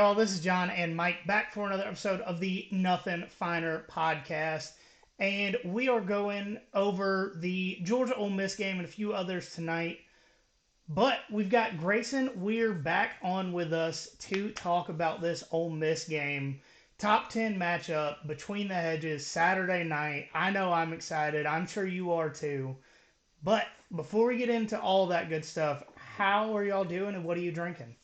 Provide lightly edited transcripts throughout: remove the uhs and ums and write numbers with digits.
y'all? This is John and Mike back for another episode of the Nothing Finer podcast. And we are going over the Georgia Ole Miss game and a few others tonight. But we've got Greyson Weir back on with us to talk about this Ole Miss game. Top 10 matchup between the hedges Saturday night. I know I'm excited. I'm sure you are too. But before we get into all that good stuff, how are y'all doing and what are you drinking?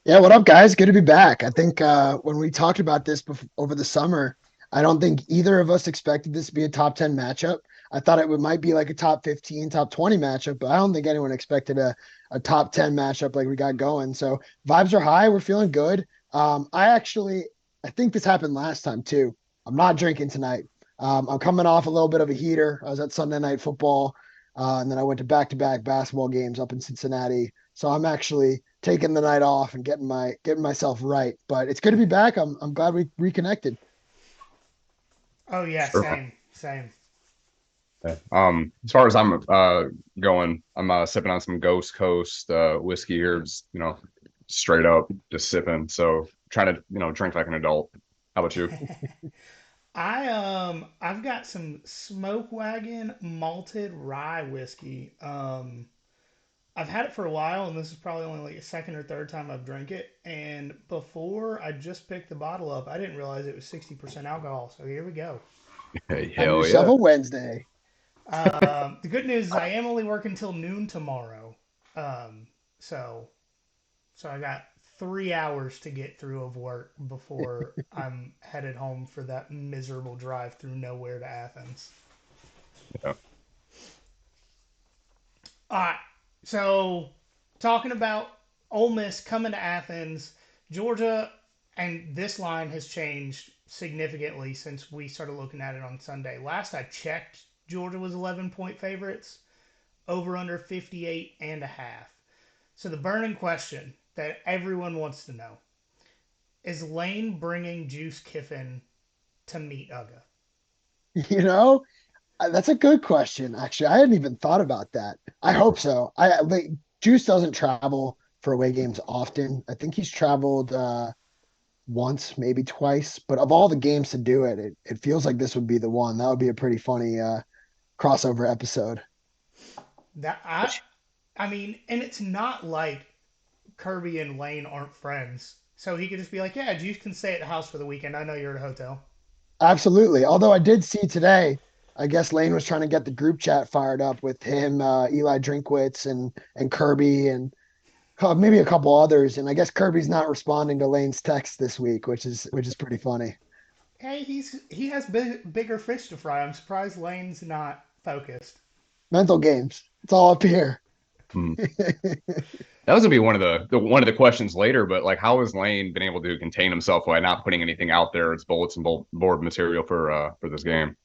Yeah, what up, guys? Good to be back. I think when we talked about this over the summer, I don't think either of us expected this to be a top 10 matchup. I thought might be like a top 15, top 20 matchup, but I don't think anyone expected a top 10 matchup like we got going. So vibes are high. We're feeling good. I think this happened last time too. I'm not drinking tonight. I'm coming off a little bit of a heater. I was at Sunday Night Football, and then I went to back-to-back basketball games up in Cincinnati. So I'm actually taking the night off and getting myself right. But it's good to be back. I'm glad we reconnected. Oh yeah, Sure. same, same. Okay. As far as I'm going, I'm sipping on some Ghost Coast whiskey here, just, straight up just sipping. So trying to, drink like an adult. How about you? I've got some Smoke Wagon malted rye whiskey. I've had it for a while, and this is probably only like the second or third time I've drank it. And before I just picked the bottle up, I didn't realize it was 60% alcohol. So here we go. Hey, Have hell yourself yeah. a Wednesday. The good news is I am only working till noon tomorrow. Um, so So I got 3 hours to get through of work before I'm headed home for that miserable drive through nowhere to Athens. Yeah. All right. So talking about Ole Miss coming to Athens, Georgia, and this line has changed significantly since we started looking at it on Sunday. Last I checked, Georgia was 11-point favorites, over under 58 and a half. So the burning question that everyone wants to know is Lane bringing Juice Kiffin to meet Uga? You know, that's a good question. Actually, I hadn't even thought about that. I hope so. I like Juice doesn't travel for away games often. I think he's traveled once, maybe twice. But of all the games to do it, it feels like this would be the one. That would be a pretty funny crossover episode. That I mean, and it's not like Kirby and Lane aren't friends. So he could just be like, "Yeah, Juice can stay at the house for the weekend. I know you're at a hotel." Absolutely. Although I did see today, I guess Lane was trying to get the group chat fired up with him, Eli Drinkwitz, and Kirby, and maybe a couple others. And I guess Kirby's not responding to Lane's text this week, which is pretty funny. Hey, he has bigger fish to fry. I'm surprised Lane's not focused. Mental games. It's all up here. Hmm. That was gonna be one of the questions later, but like, how has Lane been able to contain himself while not putting anything out there as bulletin board material for this game?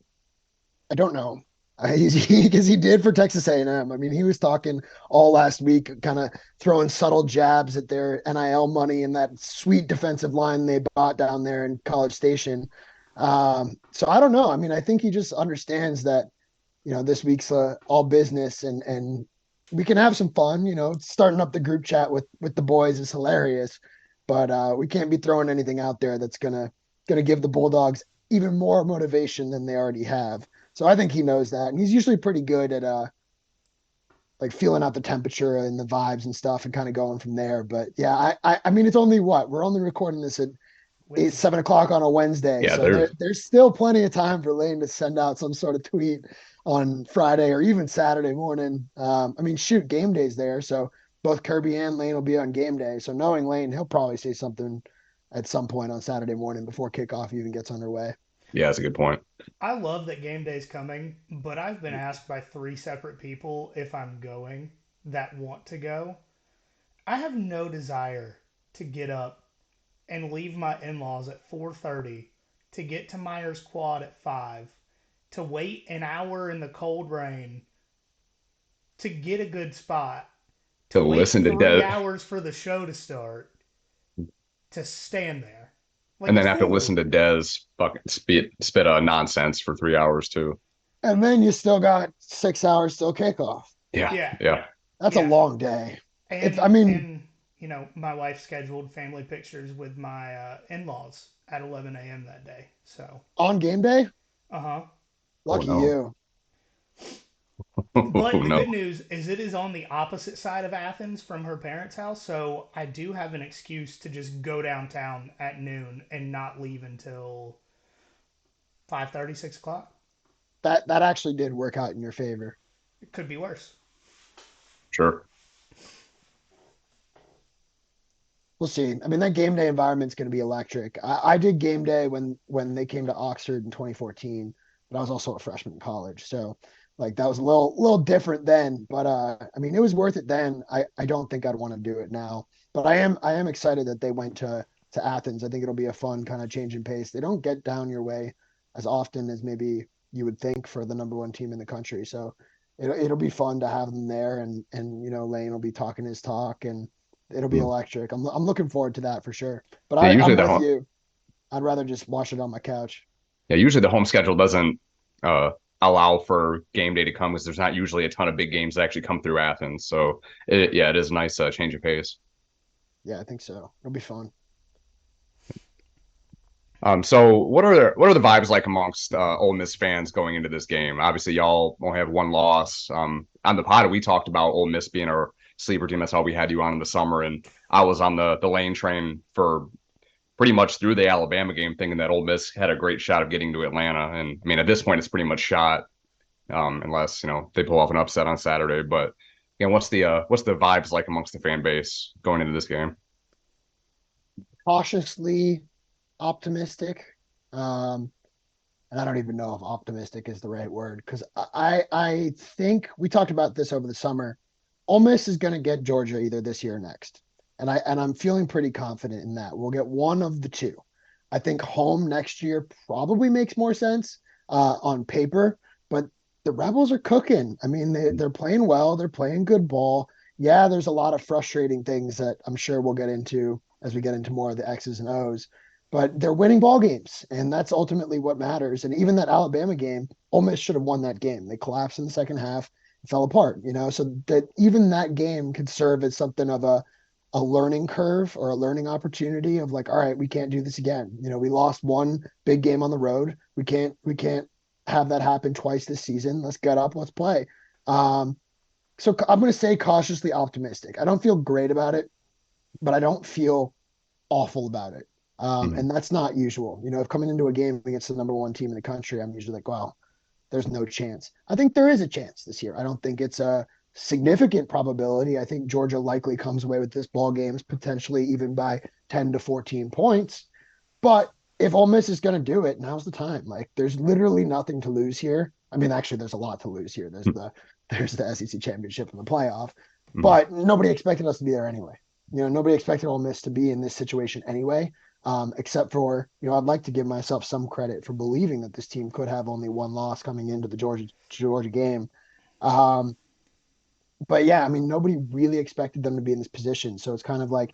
I don't know. Because he did for Texas A&M. I mean, he was talking all last week, kind of throwing subtle jabs at their NIL money and that sweet defensive line they bought down there in College Station. So I don't know. I mean, I think he just understands that this week's all business, and we can have some fun. Starting up the group chat with the boys is hilarious, but we can't be throwing anything out there that's gonna give the Bulldogs even more motivation than they already have. So I think he knows that, and he's usually pretty good at like feeling out the temperature and the vibes and stuff, and kind of going from there. But yeah, I mean, it's only what we're only recording this at eight, Wednesday. 7 o'clock on a Wednesday. Yeah, So there's still plenty of time for Lane to send out some sort of tweet on Friday or even Saturday morning. I mean, shoot, game day's there. So both Kirby and Lane will be on game day. So knowing Lane, he'll probably say something at some point on Saturday morning before kickoff even gets underway. yeah, that's a good point. I love that game day's coming, but I've been asked by three separate people if I'm going that want to go. I have no desire to get up and leave my in-laws at 4:30 to get to Myers Quad at 5, to wait an hour in the cold rain to get a good spot, to To wait listen to 3 Des hours for the show to start, to stand there. and Like, then have to cool. listen to Des fucking spit nonsense for 3 hours too. And then you still got 6 hours till kickoff. Yeah, Yeah. yeah. That's a Yeah. long day. It's, I And mean, and my wife scheduled family pictures with my in-laws at 11 a.m. that day. So, On game day? uh-huh. Oh Lucky no. you. Oh But the no. good news is it is on the opposite side of Athens from her parents' house, so I do have an excuse to just go downtown at noon and not leave until 5:30, 6 o'clock. That actually did work out in your favor. It could be worse. Sure. We'll see. I mean, that game day environment's going to be electric. I did game day when they came to Oxford in 2014, but I was also a freshman in college, so like that was a little different then. But I mean, it was worth it then. I don't think I'd want to do it now, but I am excited that they went to Athens. I think it'll be a fun kind of change in pace. They don't get down your way as often as maybe you would think for the number one team in the country. So it'll be fun to have them there, and Lane will be talking his talk and it'll be Mm. electric. I'm looking forward to that for sure. But Yeah, I'm usually the with home you. I'd rather just watch it on my couch. yeah, usually the home schedule doesn't uh allow for game day to come because there's not usually a ton of big games that actually come through Athens. So yeah, it is a nice change of pace. Yeah, I think so. It'll be fun. So what are the vibes like amongst Ole Miss fans going into this game? Obviously, y'all only have one loss. On the pod, we talked about Ole Miss being our sleeper team. That's how we had you on in the summer, and I was on the lane train for pretty much through the Alabama game, thinking that Ole Miss had a great shot of getting to Atlanta. And I mean, at this point, it's pretty much shot, unless they pull off an upset on Saturday. But again, what's the vibes like amongst the fan base going into this game? Cautiously optimistic. Um, and I don't even know if optimistic is the right word because I think we talked about this over the summer. Ole Miss is going to get Georgia either this year or next, and I'm feeling pretty confident in that. We'll get one of the two. I think home next year probably makes more sense on paper, but the Rebels are cooking. I mean, they're playing well. They're playing good ball. Yeah, there's a lot of frustrating things that I'm sure we'll get into as we get into more of the X's and O's, but they're winning ball games, and that's ultimately what matters. And even that Alabama game, Ole Miss should have won that game. They collapsed in the second half, fell apart, so that even that game could serve as something of a learning curve or a learning opportunity of like, all right, we can't do this again. We lost one big game on the road. We can't have that happen twice this season. Let's get up, let's play. So I'm going to say cautiously optimistic. I don't feel great about it, but I don't feel awful about it. Mhm. And that's not usual. If coming into a game against the number one team in the country, I'm usually like, well, there's no chance. I think there is a chance this year. I don't think it's a significant probability. I think Georgia likely comes away with this ball games potentially even by 10 to 14 points. But if Ole Miss is going to do it, now's the time. Like, there's literally nothing to lose here. I mean, actually, there's a lot to lose here. There's the SEC championship and the playoff, Mhm. but nobody expected us to be there anyway. Nobody expected Ole Miss to be in this situation anyway. Except for, I'd like to give myself some credit for believing that this team could have only one loss coming into the Georgia game. Um, but yeah, I mean, nobody really expected them to be in this position. So it's kind of like,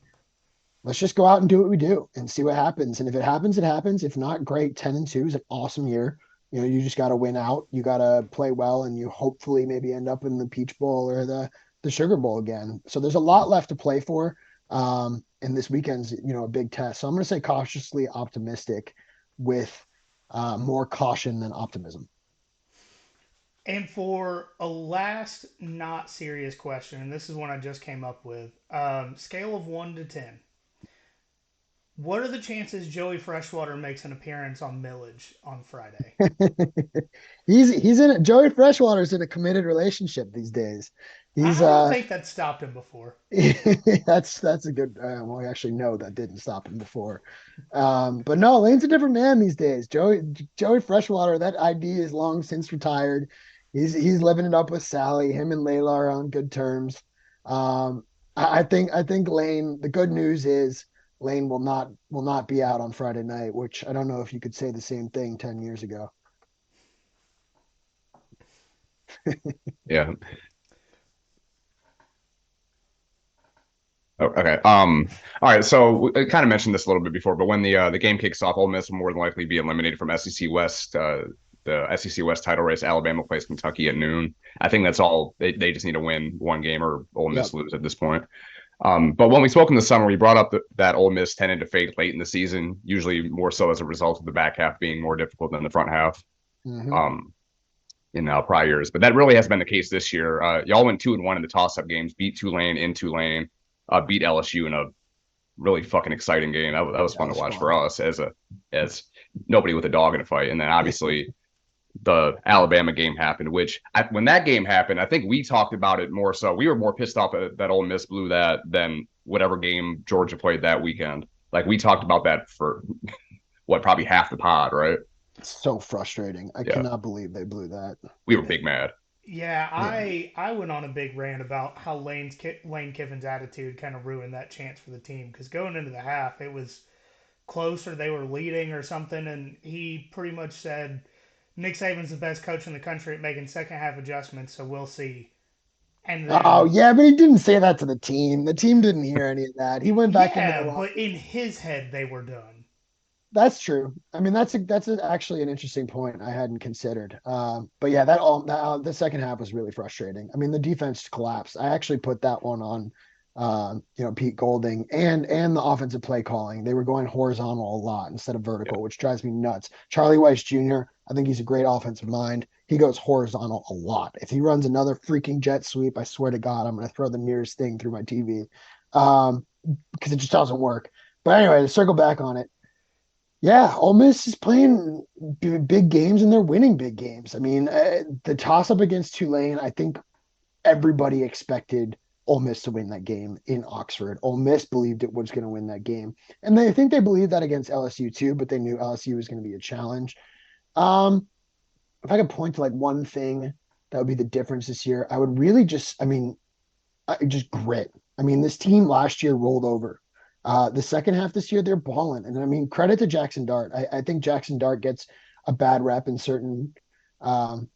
let's just go out and do what we do and see what happens. And if it happens, it happens. If not, great. 10-2 is an awesome year. You just got to win out. You got to play well, and you hopefully maybe end up in the Peach Bowl or the Sugar Bowl again. So there's a lot left to play for. And this weekend's a big test. So I'm going to say cautiously optimistic, with more caution than optimism. And for a last not serious question, and this is one I just came up with, scale of 1 to 10. What are the chances Joey Freshwater makes an appearance on Millage on Friday? He's in it. Joey Freshwater's in a committed relationship these days. He's I don't think that stopped him before. that's a good well, actually no, that didn't stop him before. But no, Lane's a different man these days. Joey Freshwater, that ID is long since retired. He's living it up with Sally. Him and Layla are on good terms. I think Lane, the good news is Lane will not be out on Friday night, which I don't know if you could say the same thing 10 years ago. Yeah. Oh, okay. All right. So I kind of mentioned this a little bit before, but when the game kicks off, Ole Miss will more than likely be eliminated from SEC West. The SEC West title race, Alabama plays Kentucky at noon. I think that's all. They just need to win one game or Ole Yep. Miss lose at this point. But when we spoke in the summer, we brought up that Ole Miss tended to fade late in the season, usually more so as a result of the back half being more difficult than the front half. Mm-hmm. In prior years, but that really has been the case this year. Y'all went 2-1 in the toss-up games, beat Tulane in Tulane, beat LSU in a really fucking exciting game. That was That fun to was watch fun. for us as nobody with a dog in a fight. And then obviously the Alabama game happened, which when that game happened, I think we talked about it more so. We were more pissed off that Ole Miss blew that than whatever game Georgia played that weekend. Like we talked about that for probably half the pod, right? It's so frustrating. I Yeah, cannot believe they blew that. we were big mad. Yeah, Yeah. I went on a big rant about how Lane Kiffin's attitude kind of ruined that chance for the team because going into the half it was close or they were leading or something, and he pretty much said Nick Saban's the best coach in the country at making second half adjustments, so we'll see. And Oh, then yeah, but he didn't say that to the team. The team didn't hear any of that. He went back into the yeah, locker. but in his head they were done. That's true. I mean, actually an interesting point I hadn't considered. But yeah, the second half was really frustrating. I mean, the defense collapsed. I actually put that one on, Pete Golding and the offensive play calling. They were going horizontal a lot instead of Yeah. vertical, which drives me nuts. Charlie Weiss Jr. I think he's a great offensive mind. He goes horizontal a lot. If he runs another freaking jet sweep, I swear to God, I'm going to throw the nearest thing through my TV, because it just doesn't work. But anyway, to circle back on it. Yeah, Ole Miss is playing big games and they're winning big games. I mean, the toss up against Tulane, I think everybody expected Ole Miss to win that game in Oxford. Ole Miss believed it was going to win that game. And I think they believed that against LSU too, but they knew LSU was going to be a challenge. Um, if I could point to like one thing that would be the difference this year, I would really just grit. I mean, this team last year rolled over. The second half this year, they're balling. And I mean, credit to Jackson Dart. I think Jackson Dart gets a bad rep in certain um,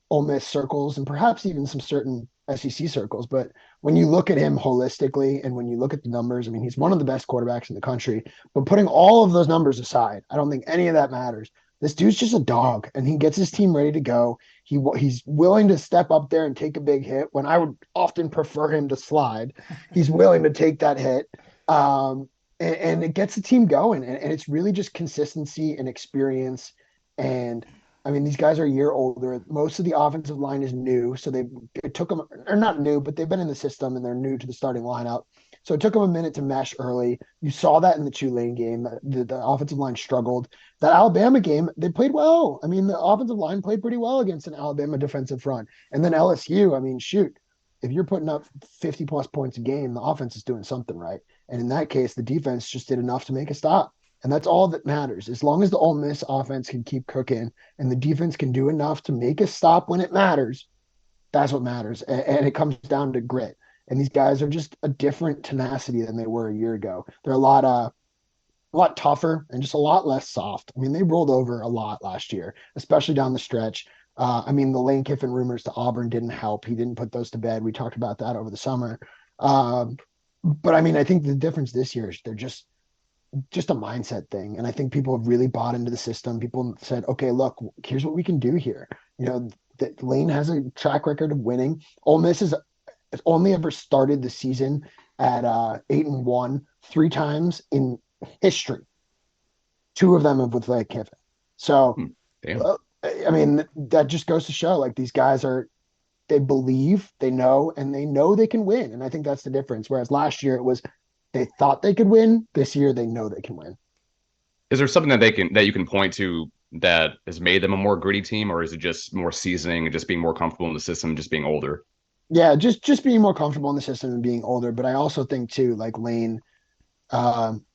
Ole Miss circles and perhaps even some certain SEC circles. But when you look at him holistically and when you look at the numbers, I mean, he's one of the best quarterbacks in the country. But putting all of those numbers aside, I don't think any of that matters. This dude's just a dog, and he gets his team ready to go. He's willing to step up there and take a big hit when I would often prefer him to slide. He's willing to take that hit. And it gets the team going. And it's really just consistency and experience. And I mean, these guys are a year older. Most of the offensive line is new, so it took them, or not new, but they've been in the system and they're new to the starting lineup. So it took them a minute to mesh early. You saw that in the Tulane game. The offensive line struggled. That Alabama game, they played well. I mean, the offensive line played pretty well against an Alabama defensive front. And then LSU, I mean, shoot, if you're putting up 50 plus points a game, the offense is doing something right. And in that case, the defense just did enough to make a stop. And that's all that matters. As long as the Ole Miss offense can keep cooking and the defense can do enough to make a stop when it matters, that's what matters. And it comes down to grit. And these guys are just a different tenacity than they were a year ago. They're a lot tougher and just a lot less soft. I mean, they rolled over a lot last year, especially down the stretch. I mean, the Lane Kiffin rumors to Auburn didn't help. He didn't put those to bed. We talked about that over the summer. Um, but I mean, I think the difference this year is they're just a mindset thing. And I think people have really bought into the system. People said, okay, look, here's what we can do here. You know, that Lane has a track record of winning. Ole Miss has only ever started the season at 8-1 three times in history. Two of them have with Lane Kiffin. So, Damn. I mean, that just goes to show like these guys they believe, they know, and they know they can win. And I think that's the difference. Whereas last year it was they thought they could win. This year they know they can win. Is there something that you can point to that has made them a more gritty team, or is it just more seasoning and just being more comfortable in the system, just being older? Yeah, just being more comfortable in the system and being older. But I also think too, like Lane, um,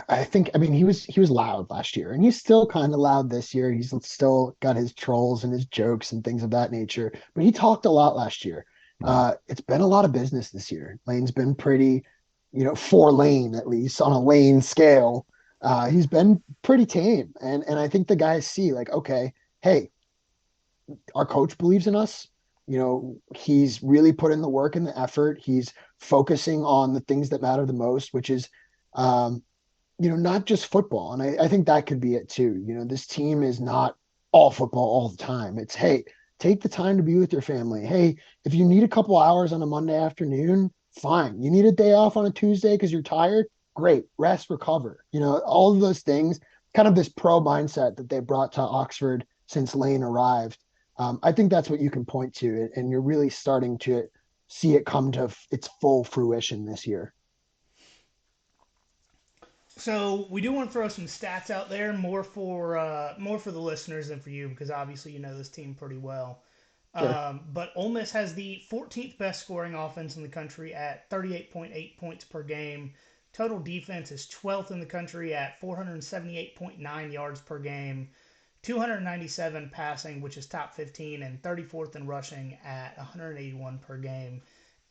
I think I mean he was loud last year, and he's still kind of loud this year. He's still got his trolls and his jokes and things of that nature. But he talked a lot last year. It's been a lot of business this year. Lane's been pretty, for Lane at least on a Lane scale. He's been pretty tame, and I think the guys see like, okay, hey, our coach believes in us. He's really put in the work and the effort. He's focusing on the things that matter the most, which is, um, not just football. And I think that could be it too. This team is not all football all the time. It's, hey, take the time to be with your family. Hey, if you need a couple hours on a Monday afternoon, fine. You need a day off on a Tuesday because you're tired. Great. Rest, recover. All of those things, kind of this pro mindset that they brought to Oxford since Lane arrived. I think that's what you can point to. And you're really starting to see it come to its full fruition this year. So we do want to throw some stats out there, more for the listeners than for you, because obviously you know this team pretty well. Sure. But Ole Miss has the 14th best scoring offense in the country at 38.8 points per game. Total defense is 12th in the country at 478.9 yards per game. 297 passing, which is top 15, and 34th in rushing at 181 per game.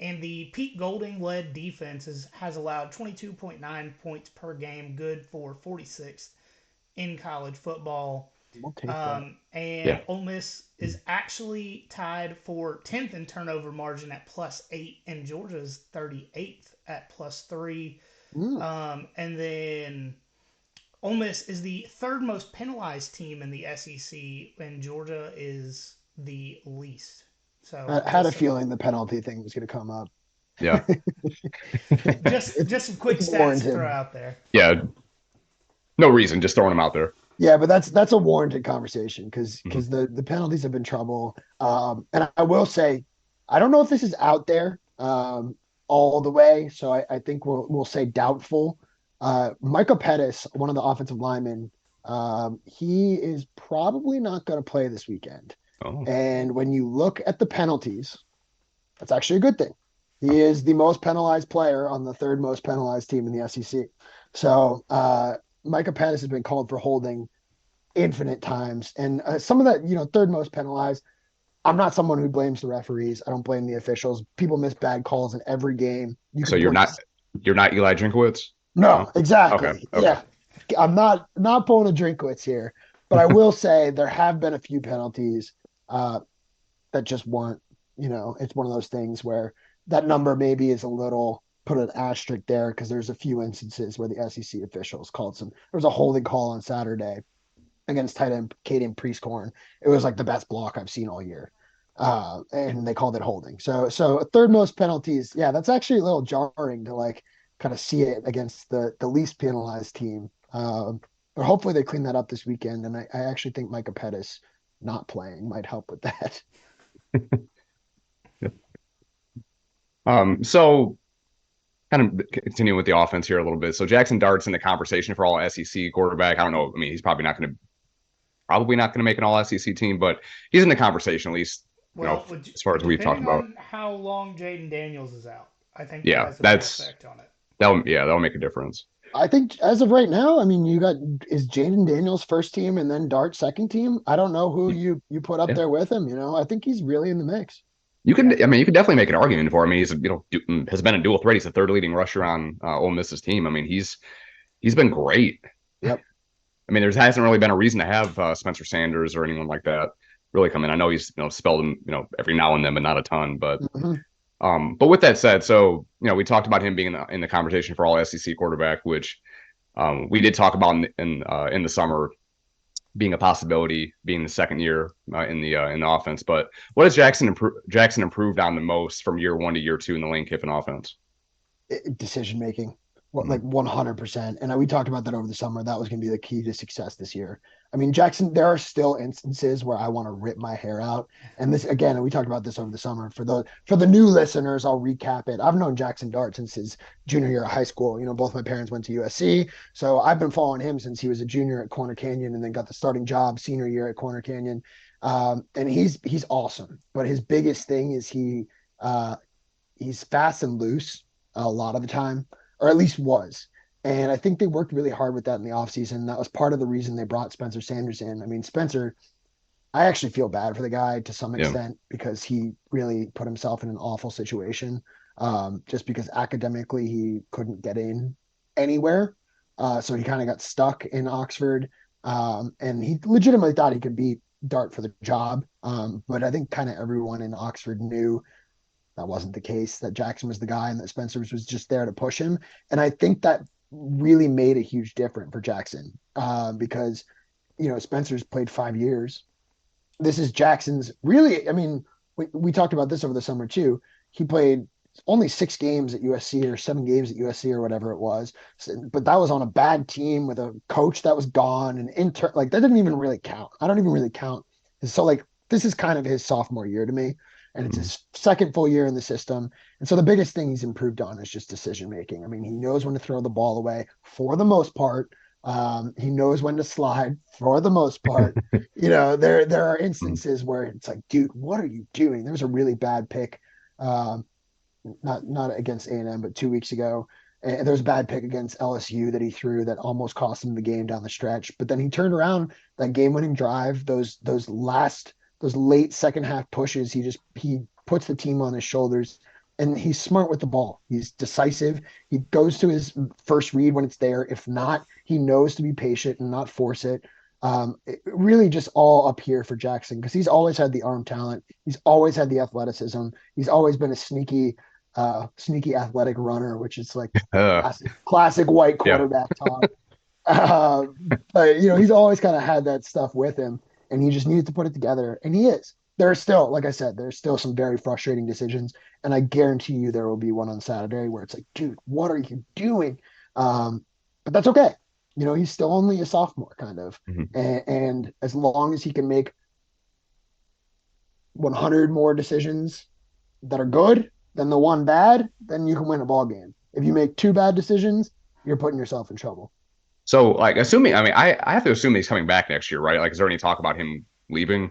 And the Pete Golding led defense has allowed 22.9 points per game, good for 46th in college football. We'll take that. And Yeah. Ole Miss is actually tied for 10th in turnover margin at +8, and Georgia's 38th at +3. Mm. And then Ole Miss is the third most penalized team in the SEC, and Georgia is the least. So I had a feeling the penalty thing was going to come up. Yeah. just some quick It's stats to throw warranted. out there. Yeah. No reason, just throwing them out there. Yeah, but that's a warranted conversation because Mhm. the penalties have been trouble. And I will say, I don't know if this is out there all the way, so I think we'll say doubtful. Micah Pettis, one of the offensive linemen, he is probably not going to play this weekend. Oh, And when you look at the penalties, that's actually a good thing. He is the most penalized player on the third most penalized team in the SEC. So Micah Pettis has been called for holding infinite times, and some of that, third most penalized. I'm not someone who blames the referees. I don't blame the officials. People miss bad calls in every game. You so can you're point not to you're not Eli Drinkowitz? no, No. Okay. exactly. Okay. Yeah, I'm not pulling a Drinkwitz here, but I will say there have been a few penalties uh, that just weren't. It's one of those things where that number maybe is a little put an asterisk there because there's a few instances where the SEC officials called some. There was a holding call on Saturday against tight end Caden Priestcorn. It was like the best block I've seen all year. And they called it holding. So third most penalties. Yeah, that's actually a little jarring to like kind of see it against the least penalized team. But hopefully they clean that up this weekend. And I actually think Micah Pettis not playing might help with that. So kind of continuing with the offense here a little bit. So Jackson Dart's in the conversation for all SEC quarterback. I don't know. I mean, he's probably not going to make an all SEC team, but he's in the conversation at least, Well, as far as we've talked depending about. on how long Jaden Daniels is out, I think that Yeah, has a big effect on it. that'll make a difference. I think as of right now, I mean, is Jaden Daniels first team and then Dart second team. I don't know who you put up Yeah. there with him. I think he's really in the mix. I mean, you could definitely make an argument for him. I mean, he's, has been a dual threat. He's the third leading rusher on Ole Miss's team. I mean, he's been great. Yep. I mean, there hasn't really been a reason to have Spencer Sanders or anyone like that really come in. I know he's spelled him every now and then, but not a ton. Mhm. But with that said, so we talked about him being in the conversation for all SEC quarterback, which we did talk about in the summer being a possibility, being the second year in the offense. But what has Jackson improved on the most from year one to year two in the Lane Kiffin offense? Decision making. What, Mm-hmm. like 100%. And we talked about that over the summer. That was going to be the key to success this year. I mean, Jackson, there are still instances where I want to rip my hair out. And this, again, and we talked about this over the summer. For the new listeners, I'll recap it. I've known Jackson Dart since his junior year of high school. Both my parents went to USC. So I've been following him since he was a junior at Corner Canyon and then got the starting job senior year at Corner Canyon. And he's awesome. But his biggest thing is he's fast and loose a lot of the time, or at least was. And I think they worked really hard with that in the offseason. That was part of the reason they brought Spencer Sanders in. I mean, Spencer, I actually feel bad for the guy to some Yeah. extent because he really put himself in an awful situation just because academically he couldn't get in anywhere. So he kind of got stuck in Oxford. And he legitimately thought he could beat Dart for the job. But I think kind of everyone in Oxford knew that wasn't the case, that Jackson was the guy and that Spencer was just there to push him. And I think that really made a huge difference for Jackson because, Spencer's played 5 years. This is Jackson's really, I mean, we talked about this over the summer too. He played only 6 games at USC or 7 games at USC or whatever it was. But that was on a bad team with a coach that was gone and intern. Like that didn't even really count. I don't even really count. And so like this is kind of his sophomore year to me, and it's Mhm. his second full year in the system. And so the biggest thing he's improved on is just decision making. I mean, he knows when to throw the ball away for the most part. He knows when to slide for the most part. There are Mhm. instances where it's like, dude, what are you doing? There was a really bad pick. Um, not against A&M, but 2 weeks ago. And there was a bad pick against LSU that he threw that almost cost him the game down the stretch. But then he turned around that game-winning drive, those late second half pushes. He puts the team on his shoulders, and he's smart with the ball. He's decisive. He goes to his first read when it's there. If not, he knows to be patient and not force it. Really just all up here for Jackson because he's always had the arm talent. He's always had the athleticism. He's always been a sneaky athletic runner, which is like Uh, classic white yeah. quarterback talk. Uh, but he's always kind of had that stuff with him, and he just needs to put it together. And he is. There are still, like I said, there's still some very frustrating decisions, and I guarantee you there will be one on Saturday where it's like, dude, what are you doing? But that's okay. He's still only a sophomore, kind of, Mhm. and as long as he can make 100 more decisions that are good than the one bad, then you can win a ball game. If you make 2 bad decisions, you're putting yourself in trouble. So, like, assuming, I mean, I have to assume he's coming back next year, right? Like, is there any talk about him leaving?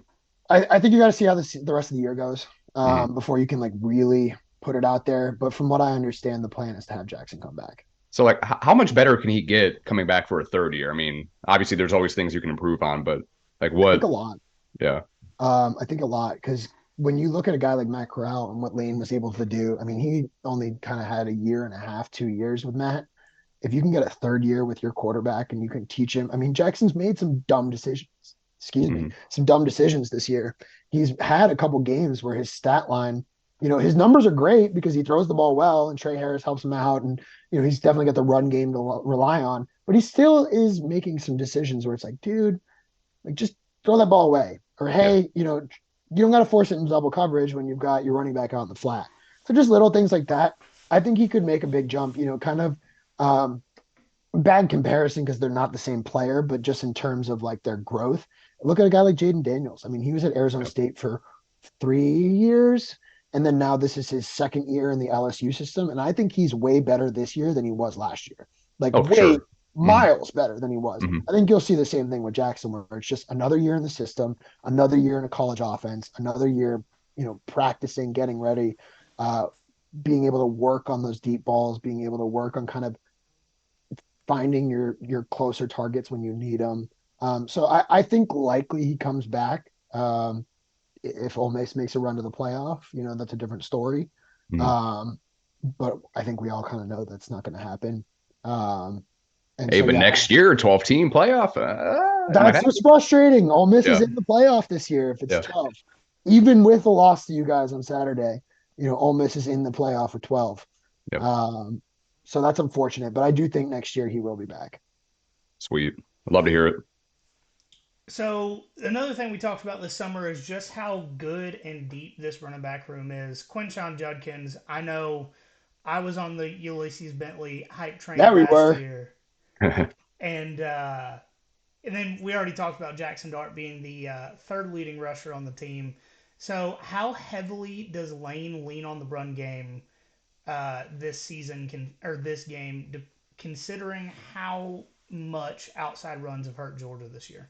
I think you got to see how the rest of the year goes Mhm. before you can like really put it out there. But from what I understand, the plan is to have Jackson come back. So, like, how much better can he get coming back for a third year? I mean, obviously, there's always things you can improve on, but like, I think what? a lot. Yeah. I think a lot because when you look at a guy like Matt Corral and what Lane was able to do, I mean, he only kind of had a year and a half, 2 years with Matt. If you can get a third year with your quarterback and you can teach him, I mean, Jackson's made some dumb decisions. Excuse me, Mhm. some dumb decisions this year. He's had a couple games where his stat line, his numbers are great because he throws the ball well and Trey Harris helps him out. And, he's definitely got the run game to rely on, but he still is making some decisions where it's like, dude, like just throw that ball away. Or, Yeah. hey, you don't got to force it in double coverage when you've got your running back out in the flat. So just little things like that. I think he could make a big jump, kind of um, bad comparison because they're not the same player, but just in terms of like their growth. Look at a guy like Jaden Daniels. I mean, he was at Arizona Yeah. State for 3 years, and then now this is his second year in the LSU system, and I think he's way better this year than he was last year. Like Oh, for way sure. Hmm. miles better than he was. Hmm. I think you'll see the same thing with Jackson, where it's just another year in the system, another year in a college offense, another year, practicing, getting ready, uh, being able to work on those deep balls, being able to work on kind of finding your closer targets when you need them. So I think likely he comes back. If Ole Miss makes a run to the playoff, that's a different story. Hmm. Um, but I think we all kind of know that's not going to happen. Um, and Hey, so but yeah, next year, 12-team playoff, it might that's what's happen. frustrating. Ole Miss is Yeah. in the playoff this year if it's Yeah. 12. Even with the loss to you guys on Saturday, Ole Miss is in the playoff for 12. Yep. Um, so that's unfortunate, but I do think next year he will be back. Sweet. I'd love to hear it. So another thing we talked about this summer is just how good and deep this running back room is. Quinshon Judkins, I know I was on the Ulysses Bentley hype Yeah, train we last were. year, and and then we already talked about Jackson Dart being the third leading rusher on the team. So how heavily does Lane lean on the run game this season or this game, considering how much outside runs have hurt Georgia this year?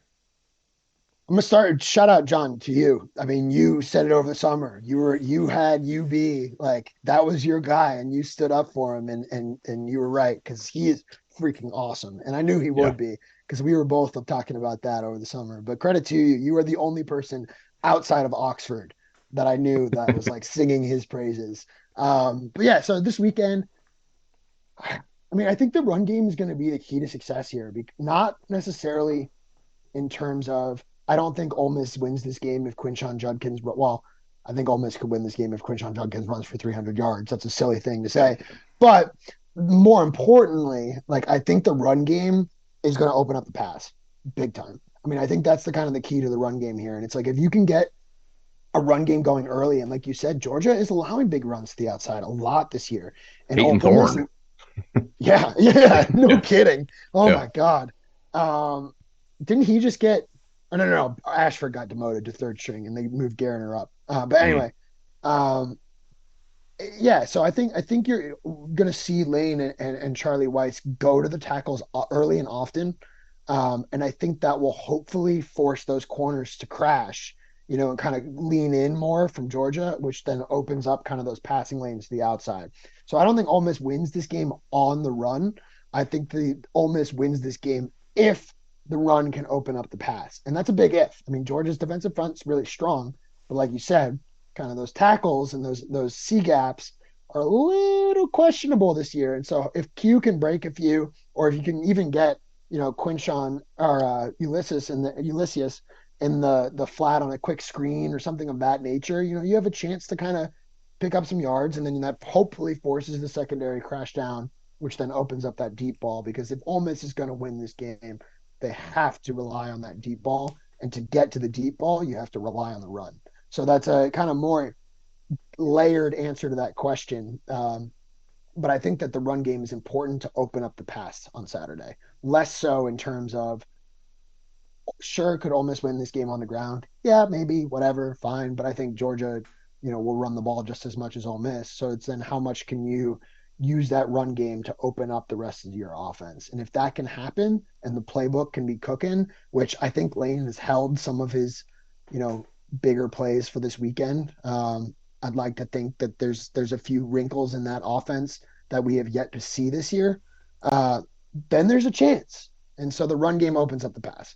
I'm gonna start. Shout out, John, to you. I mean, you said it over the summer. You had UB like that was your guy, and you stood up for him, and you were right because he is freaking awesome, and I knew he Yeah. would be because we were both talking about that over the summer. But credit to you, you are the only person outside of Oxford that I knew that was like singing his praises. But yeah, so this weekend, I mean, I think the run game is going to be the key to success here. Not necessarily in terms of I don't think Ole Miss wins this game if Quinshon Judkins. Well, I think Ole Miss could win this game if Quinshon Judkins runs for 300 yards. That's a silly thing to Yeah. say, but more importantly, like I think the run game is going to open up the pass big time. I mean, I think that's the kind of the key to the run game here, and it's like if you can get a run game going early. And like you said, Georgia is allowing big runs to the outside a lot this year. And Peyton Ole Miss, Thorne. yeah, yeah, no Yeah, kidding. Oh yeah. my God. Um, didn't he just get? Oh, no. Ashford got demoted to third string, and they moved Garner up. But Mhm. anyway, um, yeah. So I think you're gonna see Lane and Charlie Weiss go to the tackles early and often, and I think that will hopefully force those corners to crash, and kind of lean in more from Georgia, which then opens up kind of those passing lanes to the outside. So I don't think Ole Miss wins this game on the run. I think the Ole Miss wins this game if the run can open up the pass, and that's a big if. I mean, Georgia's defensive front's really strong, but like you said, kind of those tackles and those C gaps are a little questionable this year. And so if Q can break a few, or if you can even get Quinshawn or Ulysses in the flat on a quick screen or something of that nature, you have a chance to kind of pick up some yards, and then that hopefully forces the secondary crash down, which then opens up that deep ball. Because if Ole Miss is going to win this game, they have to rely on that deep ball, and to get to the deep ball, you have to rely on the run. So that's a kind of more layered answer to that question. But I think that the run game is important to open up the pass on Saturday. Less so in terms of, sure, could Ole Miss win this game on the ground? Yeah, maybe, whatever, fine. But I think Georgia, will run the ball just as much as Ole Miss. So it's then how much can you use that run game to open up the rest of your offense? And if that can happen and the playbook can be cooking, which I think Lane has held some of his, you know, bigger plays for this weekend. I'd like to think that there's a few wrinkles in that offense that we have yet to see this year. Uh, then there's a chance. And so the run game opens up the pass.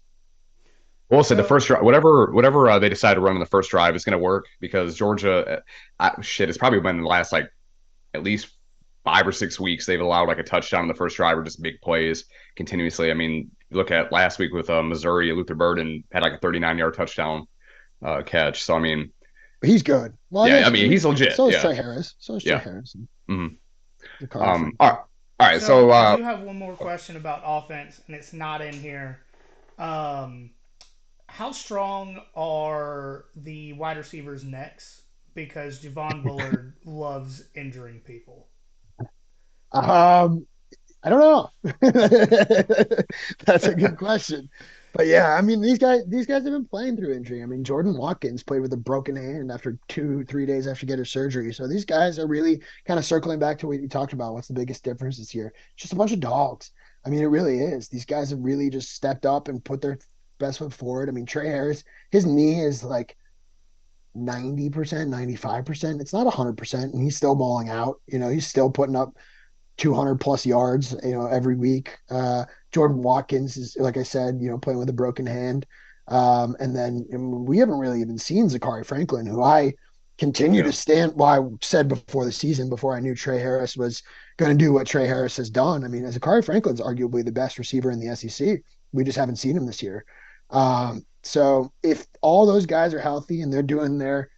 We'll say the So first drive, whatever they decide to run in the first drive is going to work because Georgia, shit, it's probably been the last like at least 5 or 6 weeks they've allowed like a touchdown in the first drive or just big plays continuously. I mean, look at last week with Missouri, Luther Burden had like a 39-yard touchdown catch. So I mean, He's good. Well, yeah, I yes, mean he's legit. so is Yeah, Trey Harris. So is Trey yeah. Harris. Mm-hmm. Zakari All Franklin. right, all right. so So I do have one more question about offense, and it's not in here. Um, how strong are the wide receivers' necks? Because Javon Bullard loves injuring people. Um, I don't know. That's a good question. But yeah, I mean these guys have been playing through injury. I mean, Jordan Watkins played with a broken hand after 2, 3 days after getting surgery. So these guys are really kind of circling back to what you talked about. What's the biggest difference this year? Just a bunch of dogs. I mean, it really is. These guys have really just stepped up and put their best foot forward. I mean, Trey Harris, his knee is like 90%, 95%. It's not 100%, and he's still balling out. He's still putting up 200 plus yards, every week. Jordan Watkins is, like I said, playing with a broken hand. And then we haven't really even seen Zakari Franklin, who I continue to yeah, stand. Well, I said before the season, before I knew Trey Harris was going to do what Trey Harris has done. I mean, Zakari Franklin's arguably the best receiver in the SEC. We just haven't seen him this year. So if all those guys are healthy and they're doing their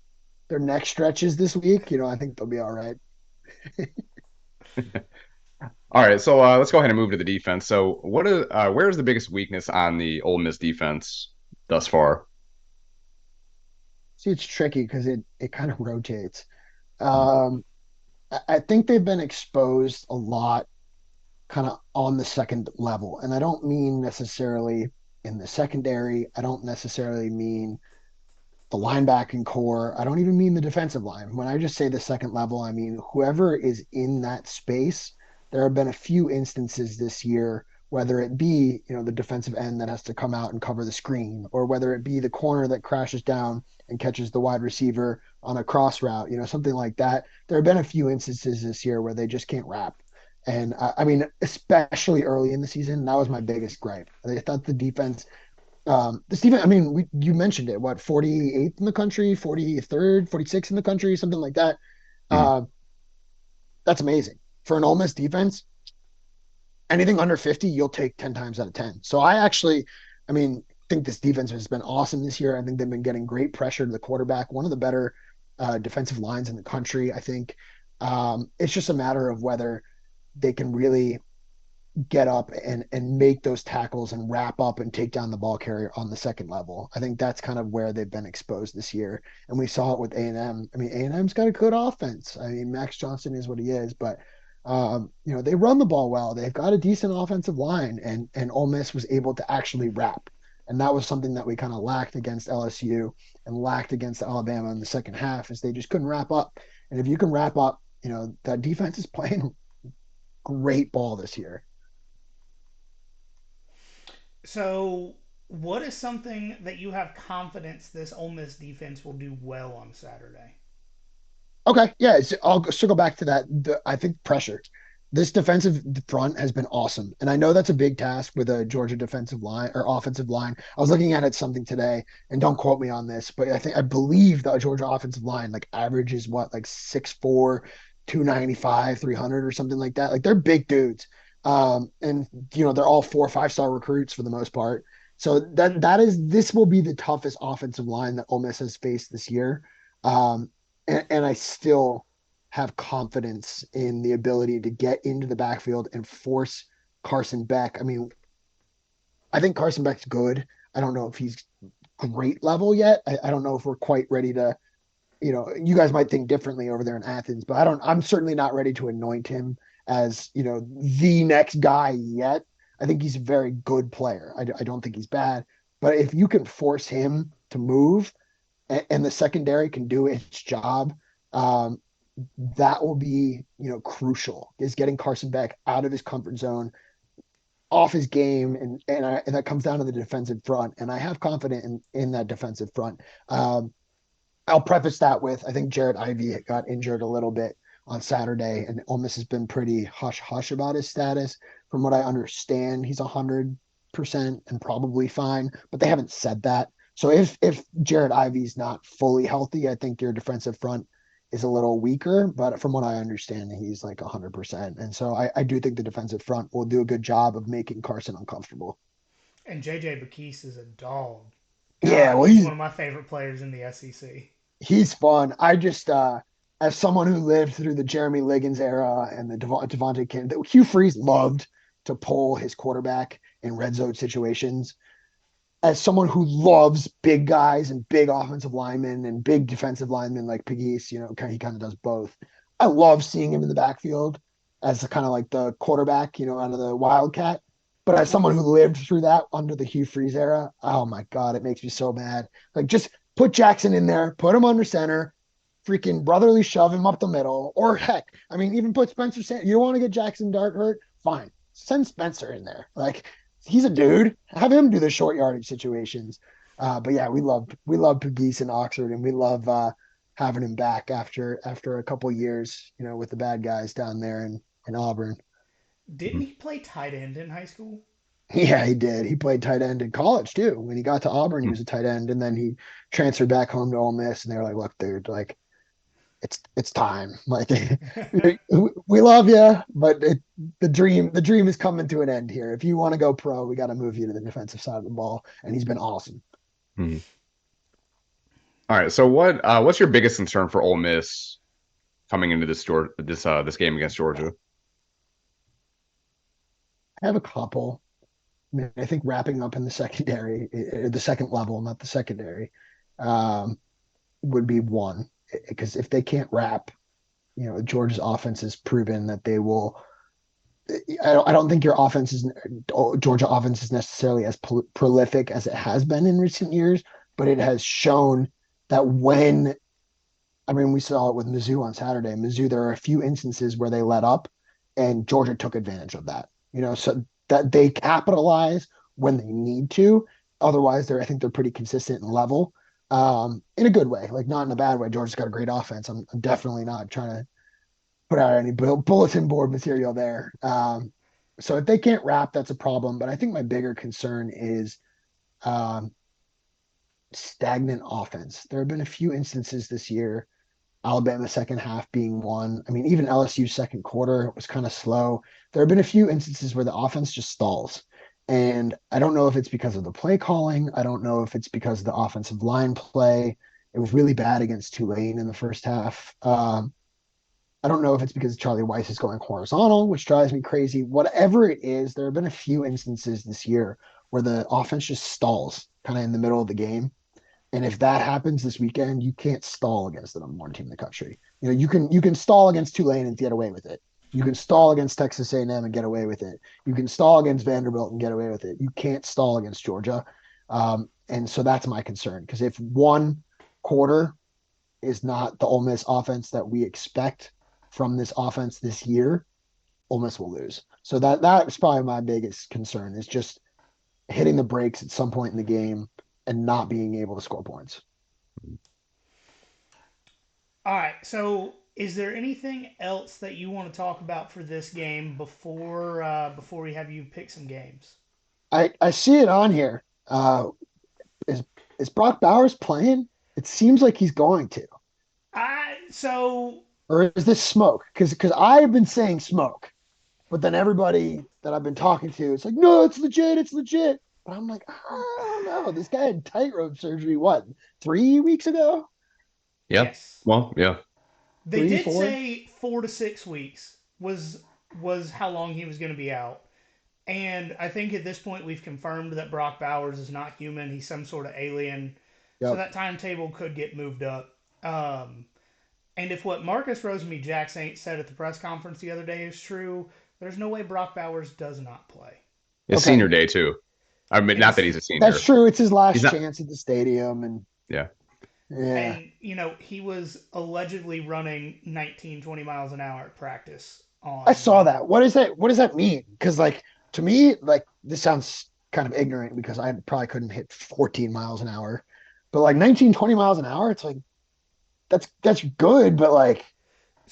neck stretches this week, I think they'll be all right. all right. So let's go ahead and move to the defense. So where's the biggest weakness on the Ole Miss defense thus far? See, it's tricky because it kind of rotates. Um, I think they've been exposed a lot kind of on the second level. And I don't mean necessarily in the secondary. I don't necessarily mean the linebacking core. I don't even mean the defensive line. When I just say the second level, I mean whoever is in that space. There have been a few instances this year, whether it be, the defensive end that has to come out and cover the screen, or whether it be the corner that crashes down and catches the wide receiver on a cross route, something like that. There have been a few instances this year where they just can't wrap. And I mean, especially early in the season, that was my biggest gripe. I thought the defense Stephen, I mean, you mentioned it, what, 48th in the country, 43rd, 46th in the country, something like that. Mhm. Uh, that's amazing. For an Ole Miss defense, anything under 50, you'll take 10 times out of 10. So I mean, think this defense has been awesome this year. I think they've been getting great pressure to the quarterback, one of the better defensive lines in the country, I think. It's just a matter of whether they can really get up and make those tackles and wrap up and take down the ball carrier on the second level. I think that's kind of where they've been exposed this year, and we saw it with A&M. I mean, A&M's got a good offense. I mean, Max Johnson is what he is, but they run the ball well. They've got a decent offensive line, and Ole Miss was able to actually wrap, and that was something that we kind of lacked against LSU and lacked against Alabama in the second half, is they just couldn't wrap up. And if you can wrap up, that defense is playing great ball this year. So, what is something that you have confidence this Ole Miss defense will do well on Saturday? Okay, yeah, I'll circle back to that. I think pressure. This defensive front has been awesome, and I know that's a big task with a Georgia defensive line or offensive line. I was looking at it something today, and don't quote me on this, but I believe the Georgia offensive line like averages what, like 6'4", 295, 300 or something like that. Like they're big dudes, and they're all 4 or 5 star recruits for the most part. So this will be the toughest offensive line that Ole Miss has faced this year. And I still have confidence in the ability to get into the backfield and force Carson Beck. I mean, I think Carson Beck's good. I don't know if he's great level yet. I don't know if we're quite ready to, you guys might think differently over there in Athens, but I'm certainly not ready to anoint him as, the next guy yet. I think he's a very good player. I don't think he's bad, but if you can force him to move, and the secondary can do its job, um, that will be crucial. Is getting Carson Beck out of his comfort zone, off his game, and that comes down to the defensive front. And I have confidence in that defensive front. I'll preface that with I think Jared Ivey got injured a little bit on Saturday, and Ole Miss has been pretty hush hush about his status. From what I understand, he's 100% and probably fine, but they haven't said that. So if Jared Ivey's not fully healthy, I think your defensive front is a little weaker. But from what I understand, he's like 100%, and so I do think the defensive front will do a good job of making Carson uncomfortable. And JJ Bakese is a dog. Yeah, God, well, he's one of my favorite players in the SEC. he's fun. I just as someone who lived through the Jeremy Liggins era and the Devontae Kennedy, Hugh Freeze loved to pull his quarterback in red zone situations. As someone who loves big guys and big offensive linemen and big defensive linemen like Pegues, he kind of does both. I love seeing him in the backfield as the kind of like the quarterback, out of the Wildcat. But as someone who lived through that under the Hugh Freeze era, oh my God, it makes me so mad. Like just put Jackson in there, put him under center, freaking brotherly shove him up the middle, or heck, I mean, even put Spencer Sanders. You don't want to get Jackson Dart hurt? Fine. Send Spencer in there. Like he's a dude. Have him do the short yardage situations. But yeah, we love Pegues in Oxford, and we love having him back after a couple years, with the bad guys down there in Auburn. Didn't he play tight end in high school? Yeah, he did. He played tight end in college too. When he got to Auburn, he was a tight end, and then he transferred back home to Ole Miss, and they were like, "Look, dude, like it's time. Like we love you, but the dream is coming to an end here. If you want to go pro, we got to move you to the defensive side of the ball." And he's been awesome. Mhm. All right. So what's your biggest concern for Ole Miss coming into this game against Georgia? I have a couple. I mean, I think wrapping up in the secondary, the second level, not the secondary, um, would be one. Because if they can't wrap, Georgia's offense has proven that they will. I don't think Georgia offense is necessarily as prolific as it has been in recent years, but it has shown that when, I mean, we saw it with Mizzou on Saturday. Mizzou, there are a few instances where they let up, and Georgia took advantage of that. So that they capitalize when they need to. Otherwise, I think they're pretty consistent and level, in a good way, like not in a bad way. Georgia's got a great offense. I'm definitely not trying to put out any bulletin board material there. So if they can't wrap, that's a problem. But I think my bigger concern is um, stagnant offense. There have been a few instances this year, Alabama second half being one. I mean, even LSU second quarter was kind of slow. There have been a few instances where the offense just stalls. And I don't know if it's because of the play calling. I don't know if it's because of the offensive line play. It was really bad against Tulane in the first half. I don't know if it's because Charlie Weiss is going horizontal, which drives me crazy. Whatever it is, there have been a few instances this year where the offense just stalls kind of in the middle of the game. And if that happens this weekend, you can't stall against the number one team in the country. You can stall against Tulane and get away with it. You can stall against Texas A&M and get away with it. You can stall against Vanderbilt and get away with it. You can't stall against Georgia. And so that's my concern, because if one quarter is not the Ole Miss offense that we expect from this offense this year, Ole Miss will lose. So that's probably my biggest concern, is just hitting the brakes at some point in the game and not being able to score points. All right. So, is there anything else that you want to talk about for this game before we have you pick some games? I see it on here. Is is Brock Bowers playing? It seems like he's going to. So Or is this smoke? Because I've been saying smoke, but then everybody that I've been talking to, it's like, no, it's legit, it's legit. But I'm like, I don't know. This guy had tightrope surgery, what, 3 weeks ago? Yeah. yes, Well, yeah. they Three, did four? say 4 to 6 weeks was how long he was going to be out. And I think at this point we've confirmed that Brock Bowers is not human. He's some sort of alien. So Yep. that timetable could get moved up. Um, and if what Marcus Rosemy-Jacksaint said at the press conference the other day is true, there's no way Brock Bowers does not play. It's Okay. senior day too. I mean, not that It's he's a That's senior. true. It's his He's last not. chance at the stadium. And Yeah. yeah, and he was allegedly running 19, 20 miles an hour at practice I on saw that. What is that? What does that mean? Because, like, to me, like, this sounds kind of ignorant because I probably couldn't hit 14 miles an hour. But like 19, 20 miles an hour, it's like that's good, but like,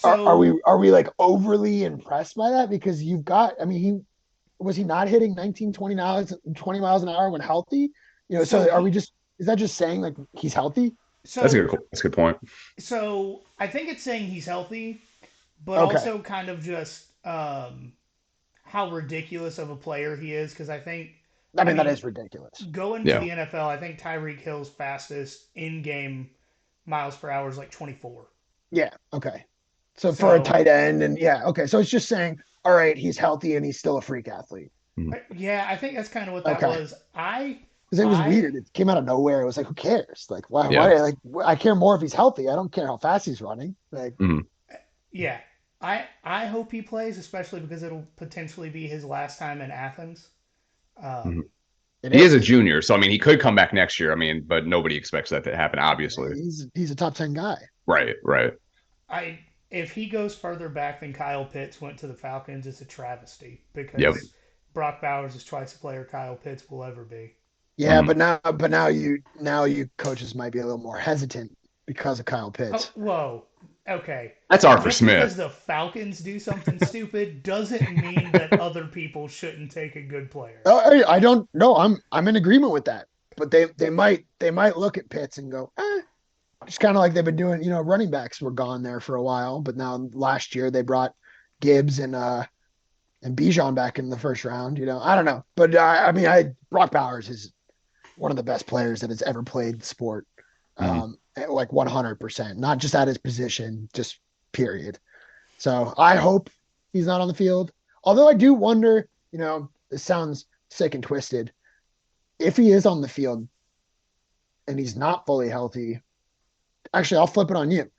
are so we like overly impressed by that? Because you've got, I mean, he not hitting 19, 20 miles an hour when healthy? so So are we he just, is that just saying like he's healthy? That's a so good. That's a good point. so I think it's saying he's healthy, but Okay. also kind of just how ridiculous of a player he is. Because I I mean, that mean, is ridiculous. going to Yeah. the NFL, I think Tyreek Hill's fastest in-game miles per hour is like 24. Yeah. Okay. So for a So tight end, and yeah, okay. So it's just saying, all right, he's healthy and he's still a freak athlete. Mhm. yeah, I think that's kind of what that Okay. was. Because it was I weird. It came out of nowhere. It was like, who cares? Like, Yeah. like, I care more if he's healthy. I don't care how fast he's running. Like, Mhm. yeah, I hope he plays, especially because it'll potentially be his last time in Athens. Mhm. Um, it He is a is. junior, so I mean, he could come back next year. I mean, but nobody expects that to happen, Yeah, obviously. he's a top 10 guy. Right. Right. I if he goes further back than Kyle Pitts went to the Falcons, it's a travesty Yep. because Brock Bowers is twice the player Kyle Pitts will ever be. Yeah, Mhm. but now you coaches might be a little more hesitant because of Kyle Oh, Pitts. whoa. Okay. That's Arthur Just because Smith. the Falcons do something stupid doesn't mean that other people shouldn't take a good player. I don't know. I'm in agreement with that. But they might look at Pitts and go, just kind of like they've been doing. Running backs were gone there for a while, but now last year they brought Gibbs and Bijan back in the first round. I don't know, but I mean, Brock Bowers is one of the best players that has ever played the sport. Mhm. Like 100%, not just at his position, just period. So I hope he's not on the field. Although I do wonder, this sounds sick and twisted. If he is on the field and he's not fully healthy, actually, I'll flip it on you.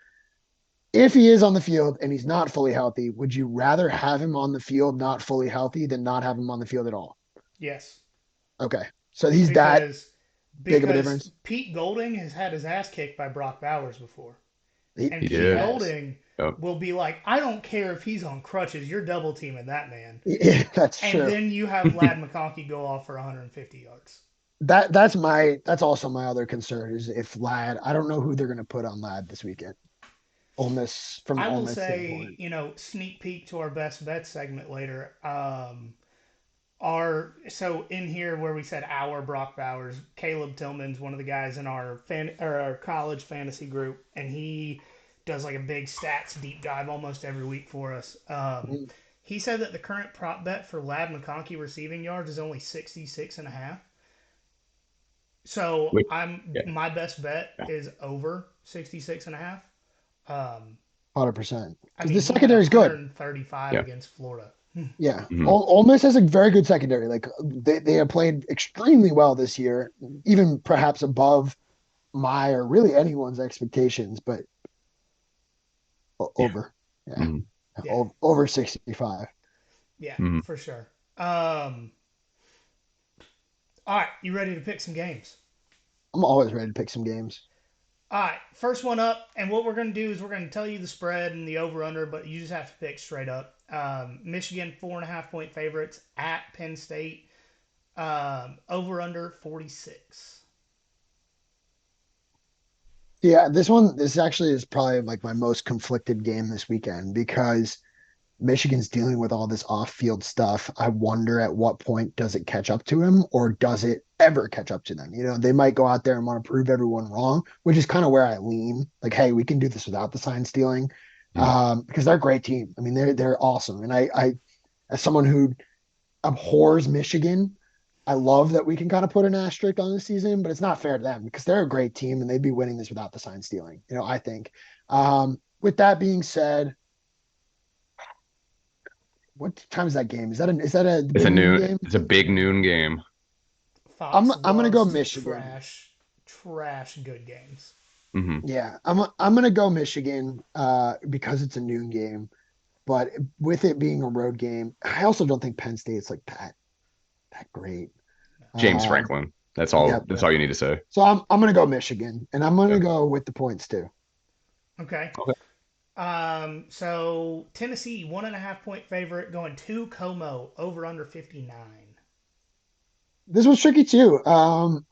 If he is on the field and he's not fully healthy, would you rather have him on the field not fully healthy than not have him on the field at all? Yes. Okay. So he's that Because big of a because difference. Pete Golding has had his ass kicked by Brock Bowers before. And He He Pete did. has. Golding Yep. will be like, I don't care if he's on crutches, you're double teaming that man. Yeah, that's And true. then you have Lad McConkey go off for 150 yards. That's also my other concern is if Lad, I don't know who they're gonna put on Lad this weekend. Ole Miss from an I Ole will Miss say, standpoint. sneak peek to our best bet segment later. Our so in here where we said our Brock Bowers, Caleb Tillman's one of the guys in our college fantasy group, and he does like a big stats deep dive almost every week for us. Mhm. He said that the current prop bet for Lad McConkey receiving yards is only 66.5. So Which, I'm yeah. my best bet is over 66.5. Um, 100%. I Because mean, the he had secondary is good. 135 Yeah. against Florida. Yeah. Mhm. Ole Miss has a very good secondary. Like they have played extremely well this year, even perhaps above my or really anyone's expectations, but Yeah. over. Yeah. Mhm. Yeah, Over 65. yeah, Mhm. for sure. All right, you ready to pick some games? I'm always ready to pick some games. All right, first one up, and what we're going to do is we're going to tell you the spread and the over under, but you just have to pick straight up. Michigan 4.5 point favorites at Penn State. Over under 46. Yeah, this actually is probably like my most conflicted game this weekend because Michigan's dealing with all this off-field stuff. I wonder at what point does it catch up to him or does it ever catch up to them? They might go out there and want to prove everyone wrong, which is kind of where I lean. Like, hey, we can do this without the sign stealing. Mhm. Because they're a great team. I mean, they're awesome. And I as someone who abhors Michigan, I love that we can kind of put an asterisk on the season, but it's not fair to them because they're a great team and they'd be winning this without the sign stealing, I think. With that being said, what time is that game? Is that a It's a big noon noon. game? It's a big noon game. I'm Fox I'm gonna go loves to Michigan. trash good games. Hmm. Yeah, I'm gonna go Michigan because it's a noon game, but with it being a road game, I also don't think Penn State's like that great. James Um, Franklin. That's yeah, all. That's all you need to say. so I'm gonna go Michigan, and I'm Yeah. gonna go with the points too. Okay. Okay. So Tennessee 1.5 point favorite going to Como over under 59. This was tricky too.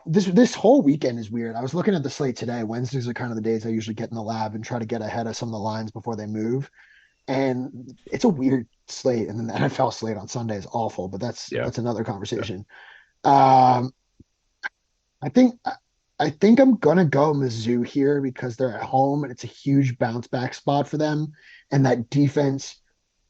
This whole weekend is weird. I was looking at the slate today. Wednesdays are kind of the days I usually get in the lab and try to get ahead of some of the lines before they move. And it's a weird slate. And then the NFL slate on Sunday is awful, but that's Yeah. that's another Yeah. conversation. Um, I think I think I'm gonna go Mizzou here because they're at home and it's a huge bounce back spot for them. And that defense,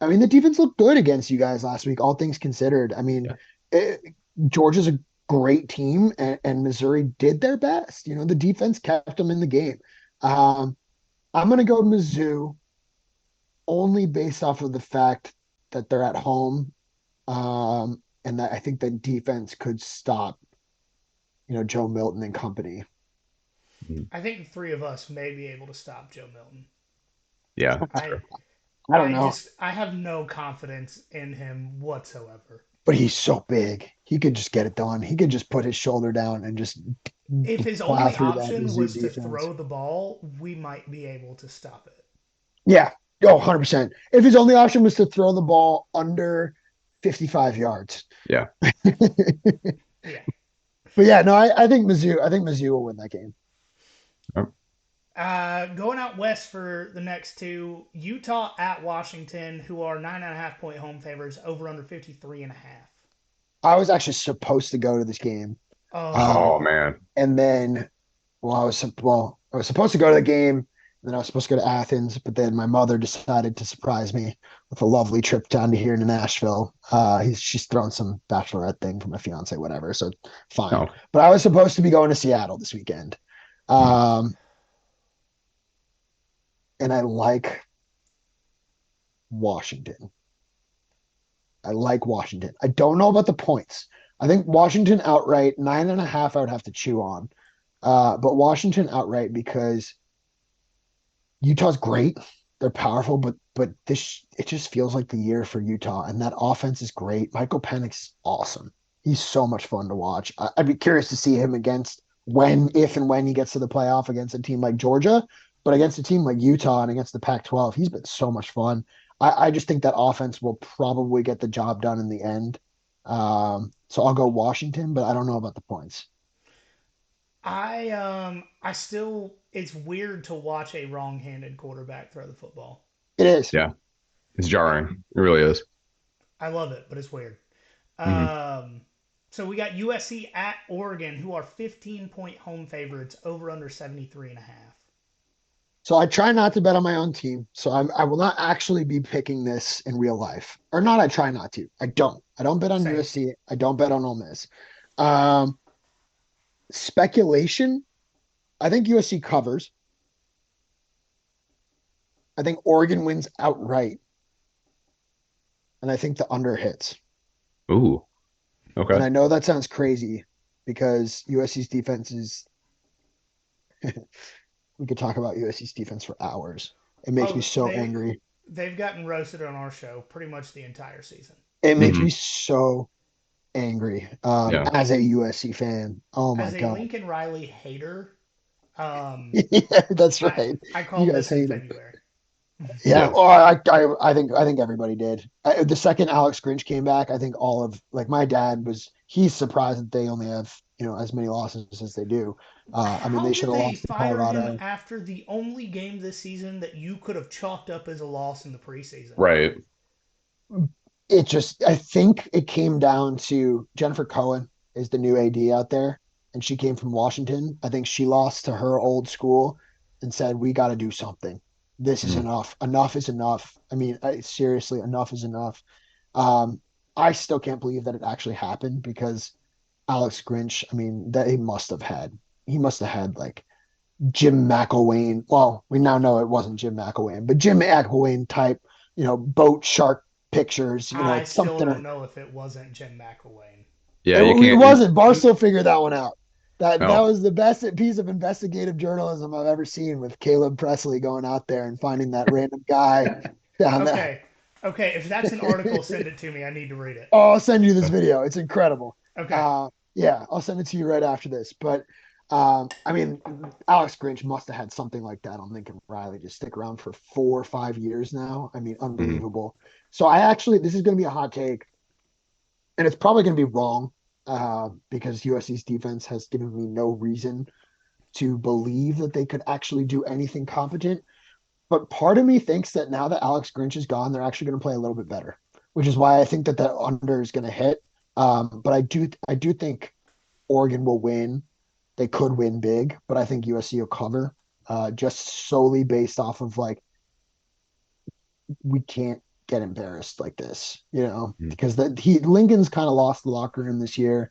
I mean, the defense looked good against you guys last week, all things considered. I mean, Yeah. it, Georgia's a great team, and Missouri did their best. The defense kept them in the game. Um, I'm gonna go Mizzou only based off of the fact that they're at home, and that I think the defense could stop, Joe Milton and company. Mhm. I think the three of us may be able to stop Joe Milton. Yeah. That's I fair. I don't know, I have no confidence in him whatsoever. but he's so big. He could just get it done. He could just put his shoulder down and just If his plow only through that option Mizzou was to defense. throw the ball, we might be able to stop it. Yeah. Oh, 100%. If his only option was to throw the ball under 55 yards. Yeah. But Yeah. yeah, no, I think Mizzou will win that game. Going out west for the next two, Utah at Washington, who are 9.5 point home favorites, over under 53.5. I was actually supposed to go to this game. Oh Oh, man. And then I was supposed to go to the game, and then I was supposed to go to Athens, but then my mother decided to surprise me with a lovely trip down to here to Nashville. She's thrown some bachelorette thing for my fiance, whatever, so fine. No. But I was supposed to be going to Seattle this weekend. Mhm. Um, and I like Washington. I like Washington. I don't know about the points. I think Washington outright 9.5. I would have to chew on, but Washington outright because Utah's great. They're powerful, but this it just feels like the year for Utah, and that offense is great. Michael Penix is awesome. He's so much fun to watch. I'd be curious to see him against if and when he gets to the playoff against a team like Georgia, but against a team like Utah and against the Pac-12, he's been so much fun. I just think that offense will probably get the job done in the end. So I'll go Washington, but I don't know about the points. I still it's weird to watch a wrong-handed quarterback throw the football. It is. Yeah. It's I jarring. It really is. I love it, but it's weird. Hmm. Um, so we got USC at Oregon, who are 15 point home favorites, over under 73.5. So I try not to bet on my own team. So I will not actually be picking this in real life, or not. I try not to. I don't. I don't bet on Same. USC. I don't bet on Ole Miss. Um, Speculation. I think USC covers. I think Oregon wins outright, and I think the under hits. Ooh, And okay. I know that sounds crazy because USC's defense is. We could talk about USC's defense for hours. It makes me Oh, so angry. they've gotten roasted on our show pretty much the entire season. It makes Hmm. me so angry Yeah. as a USC fan. Oh my As a God. Lincoln Riley hater, Yeah, that's I right. I You called guys this in hate him. February. Yeah, Yeah. well, I think everybody did. The second Alex Grinch came back, I think all of like my dad was he's surprised that they only have as many losses as they do. I mean, How they should did have they lost to fire him Colorado. after the only game this season that you could have chalked up as a loss in the preseason? Right. It just I think it came down to Jennifer Cohen is the new AD out there, and she came from Washington. I think she lost to her old school and said, "We got to do something. This is Mhm. enough. Enough is enough." I mean, seriously, enough is enough. Um, I still can't believe that it actually happened because Alex Grinch. I mean, that he must have had like Jim McElwain. Well, we now know it wasn't Jim McElwain, but Jim McElwain type, boat shark pictures. I It's still don't something. know if it wasn't Jim McElwain. Yeah, It, you it can't. wasn't. Barstow figured that one out. That No. was the best piece of investigative journalism I've ever seen with Caleb Presley going out there and finding that random guy down there. Okay, okay. If that's an article, send it to me. I need to read it. Oh, I'll send you this video. It's incredible. Okay. Yeah, I'll send it to you right after this. But I mean, Alex Grinch must have had something like that on Lincoln Riley to stick around for 4 or 5 years now. I mean, Mhm. unbelievable. So this is going to be a hot take, and it's probably going to be wrong because USC's defense has given me no reason to believe that they could actually do anything competent. But part of me thinks that now that Alex Grinch is gone, they're actually going to play a little bit better, which is why I think that that under is going to hit. But I do think Oregon will win. They could win big, but I think USC will cover, just solely based off of like we can't get embarrassed like this, Mhm. because Lincoln's kind of lost the locker room this year.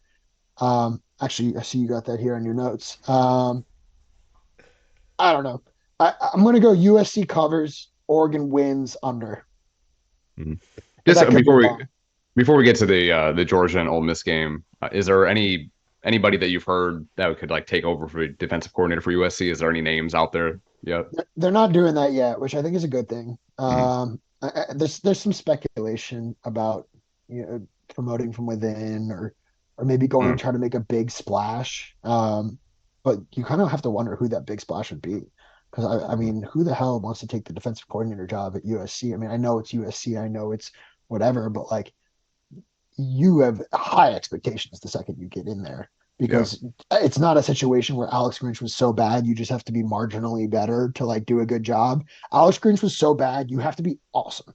Actually, I see you got that here on your notes. I don't know. I'm going to go USC covers, Oregon wins under, Mhm. but Just that could be wrong. before we get to the Georgia and Ole Miss game, is there anybody that you've heard that could like take over for defensive coordinator for USC? Is there any names out there yet? They're not doing that yet, which I think is a good thing. Mhm. There's some speculation about promoting from within or maybe going and Mhm. try to make a big splash. But you kind of have to wonder who that big splash would be. Because I mean, who the hell wants to take the defensive coordinator job at USC? I mean, I know it's USC, I know it's whatever, but like you have high expectations the second you get in there Yeah. because it's not a situation where Alex Grinch was so bad you just have to be marginally better to like do a good job. Alex Grinch was so bad you have to be awesome.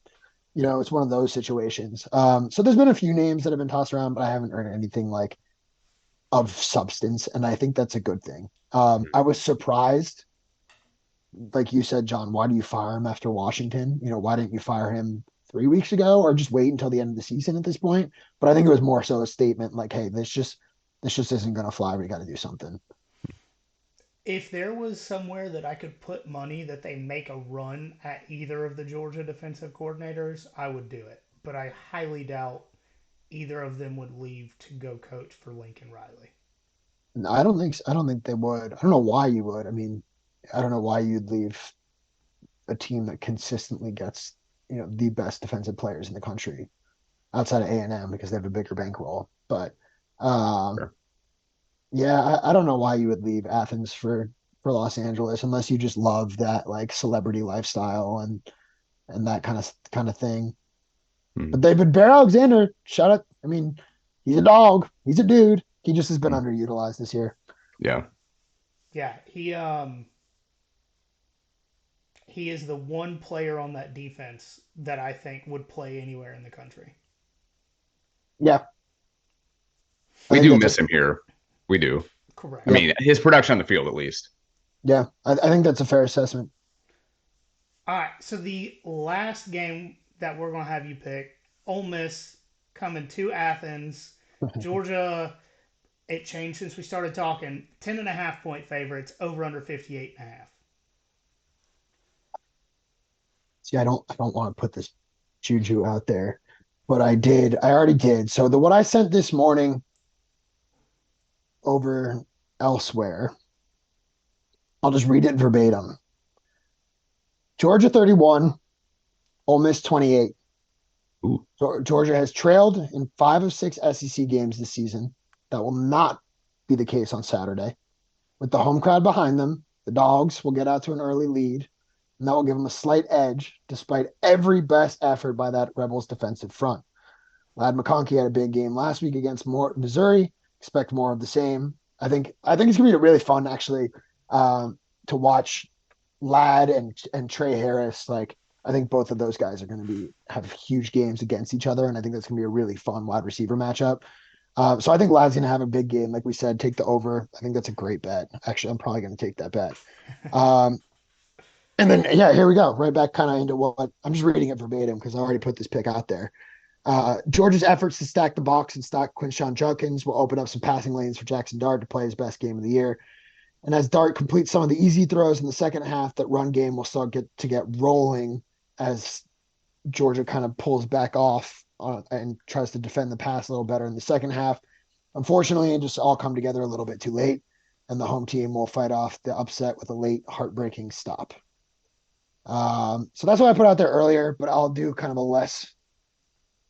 It's one of those situations. So there's been a few names that have been tossed around, but I haven't heard anything like of substance, and I think that's a good thing. I was surprised, like you said, John. Why do you fire him after Washington? Why didn't you fire him 3 weeks ago, or just wait until the end of the season at this point? But I think it was more so a statement like, "Hey, this just isn't going to fly. We got to do something." If there was somewhere that I could put money that they make a run at either of the Georgia defensive coordinators, I would do it. But I highly doubt either of them would leave to go coach for Lincoln Riley. No, I don't think they would. I don't know why you would. I mean, I don't know why you'd leave a team that consistently gets the best defensive players in the country outside of A&M because they have a bigger bankroll. But um, Sure. yeah, I don't know why you would leave Athens for Los Angeles unless you just love that like celebrity lifestyle and that kind of thing. But Mhm. David Bear Alexander, shut up. I mean, he's a dog. He's a dude. He just has been Mhm. underutilized this year. Yeah. Yeah, he is the one player on that defense that I think would play anywhere in the country. Yeah, I We think do that's a miss him here. We do. I Correct. yep. mean, his production on the field, at least. Yeah, I think that's a fair assessment. All right, so the last game that we're going to have you pick, Ole Miss coming to Athens. Georgia, it changed since we started talking. 10.5 point favorites, over under 58.5. See, I don't want to put this juju out there, but I did. I already did. So the what I sent this morning over elsewhere, I'll just read it verbatim. Georgia 31, Ole Miss 28. Ooh. Georgia has trailed in 5 of 6 SEC games this season. That will not be the case on Saturday. With the home crowd behind them, the Dogs will get out to an early lead, and that will give them a slight edge despite every best effort by that Rebels defensive front. Lad McConkey had a big game last week against Missouri. Expect more of the same. I think it's gonna be really fun actually to watch Lad and Trey Harris. Like I think both of those guys are going to have huge games against each other, and I think that's going to be a really fun wide receiver matchup. So I think Lad's going to have a big game, like we said. Take the over. I think that's a great bet. Actually, I'm probably going to take that bet. Um, and then yeah, here we go. Right back kind of into what I'm just reading it verbatim because I already put this pick out there. Georgia's efforts to stack the box and stop Quinshon Judkins will open up some passing lanes for Jackson Dart to play his best game of the year. And as Dart completes some of the easy throws in the second half, that run game will start get rolling as Georgia kind of pulls back off and tries to defend the pass a little better in the second half. Unfortunately, it just all come together a little bit too late, and the home team will fight off the upset with a late, heartbreaking stop. So that's what I put out there earlier, but I'll do kind of a less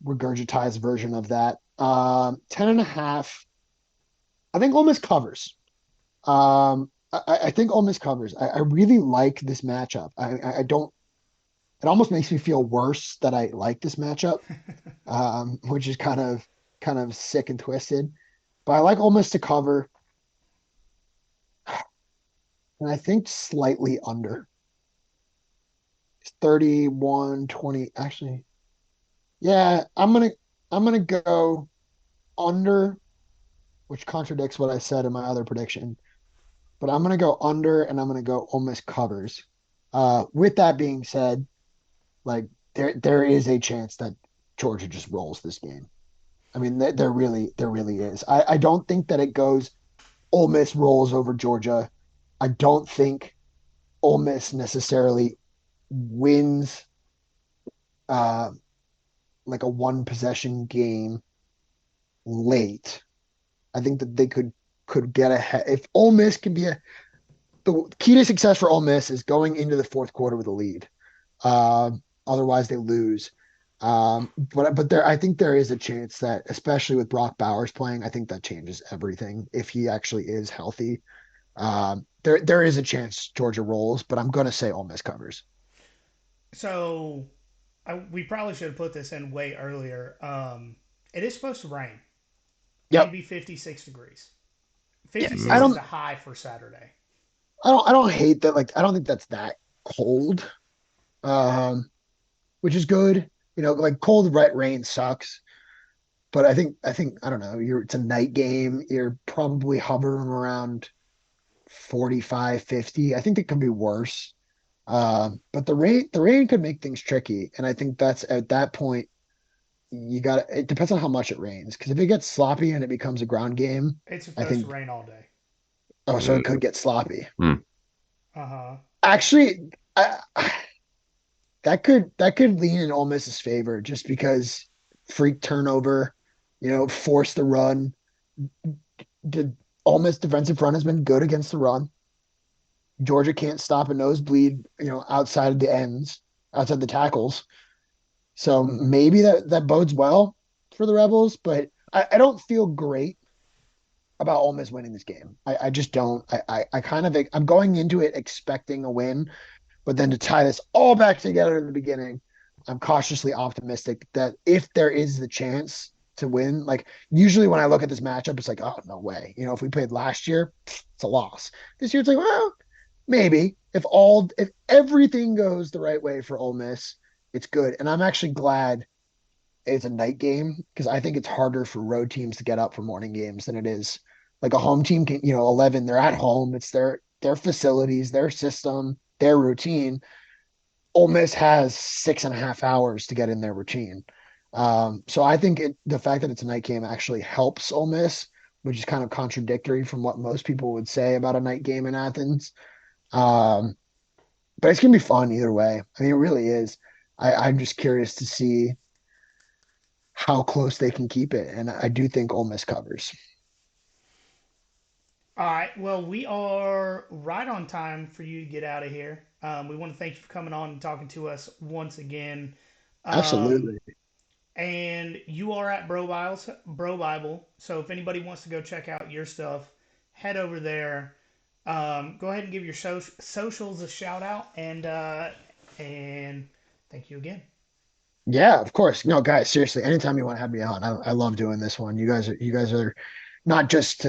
regurgitized version of that. 10.5. I think Ole Miss covers. I think Ole Miss covers. I really like this matchup. I don't. It almost makes me feel worse that I like this matchup, which is kind of sick and twisted. But I like Ole Miss to cover, and I think slightly under. It's 31-20. Actually, yeah, I'm gonna go under, which contradicts what I said in my other prediction. But I'm gonna go under, and I'm gonna go Ole Miss covers. With that being said, like there is a chance that Georgia just rolls this game. I mean, there really is. I don't think that it goes Ole Miss rolls over Georgia. I don't think Ole Miss necessarily wins uh like a one possession game late. I think that they could get ahead. If Ole Miss can be the key to success for Ole Miss is going into the fourth quarter with a lead. Otherwise, they lose. But I think there is a chance that, especially with Brock Bowers playing, I think that changes everything if he actually is healthy. There is a chance Georgia rolls, but I'm going to say Ole Miss covers. So we probably should have put this in way earlier. It is supposed to rain, Yep. maybe 56 degrees. Yeah. I 56 is Mm. don't. the high for Saturday. I don't hate that. Like I don't think that's that cold. Which is good. Like cold red rain sucks. But I think I don't know. It's a night game. You're probably hovering around 45, 50. I think it could be worse. But the rain could make things tricky. And I think that's at that point, it depends on how much it rains. Because if it gets sloppy and it becomes a ground game, It's I supposed to think, rain all day. oh, so it could get sloppy. Mm. Uh huh. Actually, that could lean in Ole Miss's favor just because freak turnover, force the run. The Ole Miss defensive front has been good against the run. Georgia can't stop a nosebleed, outside of the ends, outside the tackles. So maybe that bodes well for the Rebels, but I don't feel great about Ole Miss winning this game. I just don't. I'm going into it expecting a win, but then to tie this all back together in the beginning, I'm cautiously optimistic that if there is the chance to win, like usually when I look at this matchup, it's like, oh no way. If we played last year, it's a loss. This year it's like, well, maybe if everything goes the right way for Ole Miss, it's good. And I'm actually glad it's a night game because I think it's harder for road teams to get up for morning games than it is like a home team can, 11, they're at home. It's their facilities, their system, their routine. Ole Miss has 6.5 hours to get in their routine. So I think the fact that it's a night game actually helps Ole Miss, which is kind of contradictory from what most people would say about a night game in Athens. Um, but it's gonna be fun either way. I mean, it really is. I'm just curious to see how close they can keep it, and I do think Ole Miss covers. All right. Well, we are right on time for you to get out of here. We want to thank you for coming on and talking to us once again. Um, Absolutely. and you are at BroBible. So if anybody wants to go check out your stuff, head over there. Go ahead and give your socials a shout out, and thank you again. Yeah, of course. No, guys, seriously, anytime you want to have me on, I love doing this one. You guys are not just,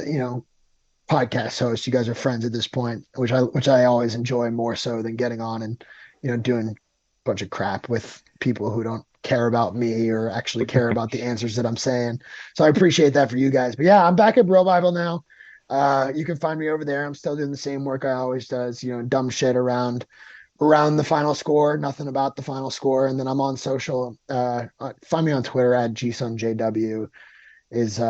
podcast hosts. You guys are friends at this point, which I always enjoy more so than getting on and, doing a bunch of crap with people who don't care about me or actually care about the answers that I'm saying. So I appreciate that for you guys. But yeah, I'm back at BroBible now. You can find me over there. I'm still doing the same work I always does, dumb shit around the final score, nothing about the final score. And then I'm on social. Find me on Twitter at GSunJW is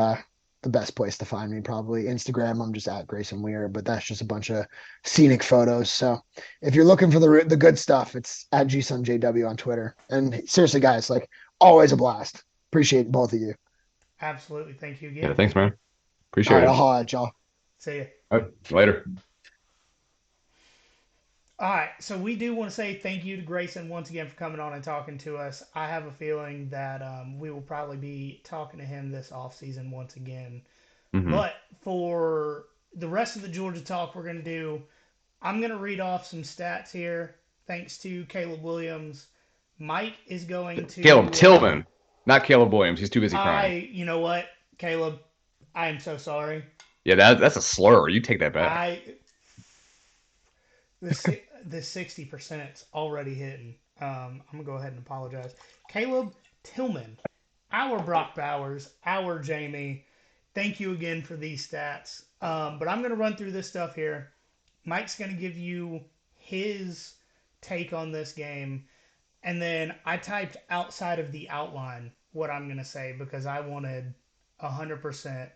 the best place to find me. Probably Instagram. I'm just at Greyson Weir, but that's just a bunch of scenic photos. So if you're looking for the good stuff, it's at GSunJW on Twitter. And seriously, guys, like always a blast. Appreciate both of you. Absolutely. Thank you Yeah, again. thanks, man. All Appreciate right, I'll it. holler at y'all. See ya. All right, later. All right, so we do want to say thank you to Grayson once again for coming on and talking to us. I have a feeling that we will probably be talking to him this off season once again. Hmm. But for the rest of the Georgia talk, we're going to do. I'm going to read off some stats here. Thanks to Caleb Williams. Mike is going Caleb to. Tillman, not Caleb Williams. He's too busy crying. You know what, Caleb? I am so sorry. Yeah, that's a slur. You take that back. I the 60% already hitting. I'm gonna go ahead and apologize. Caleb Tillman, our Brock Bowers, our Jamie. Thank you again for these stats. But I'm gonna run through this stuff here. Mike's gonna give you his take on this game, and then I typed outside of the outline what I'm gonna say because I wanted 100%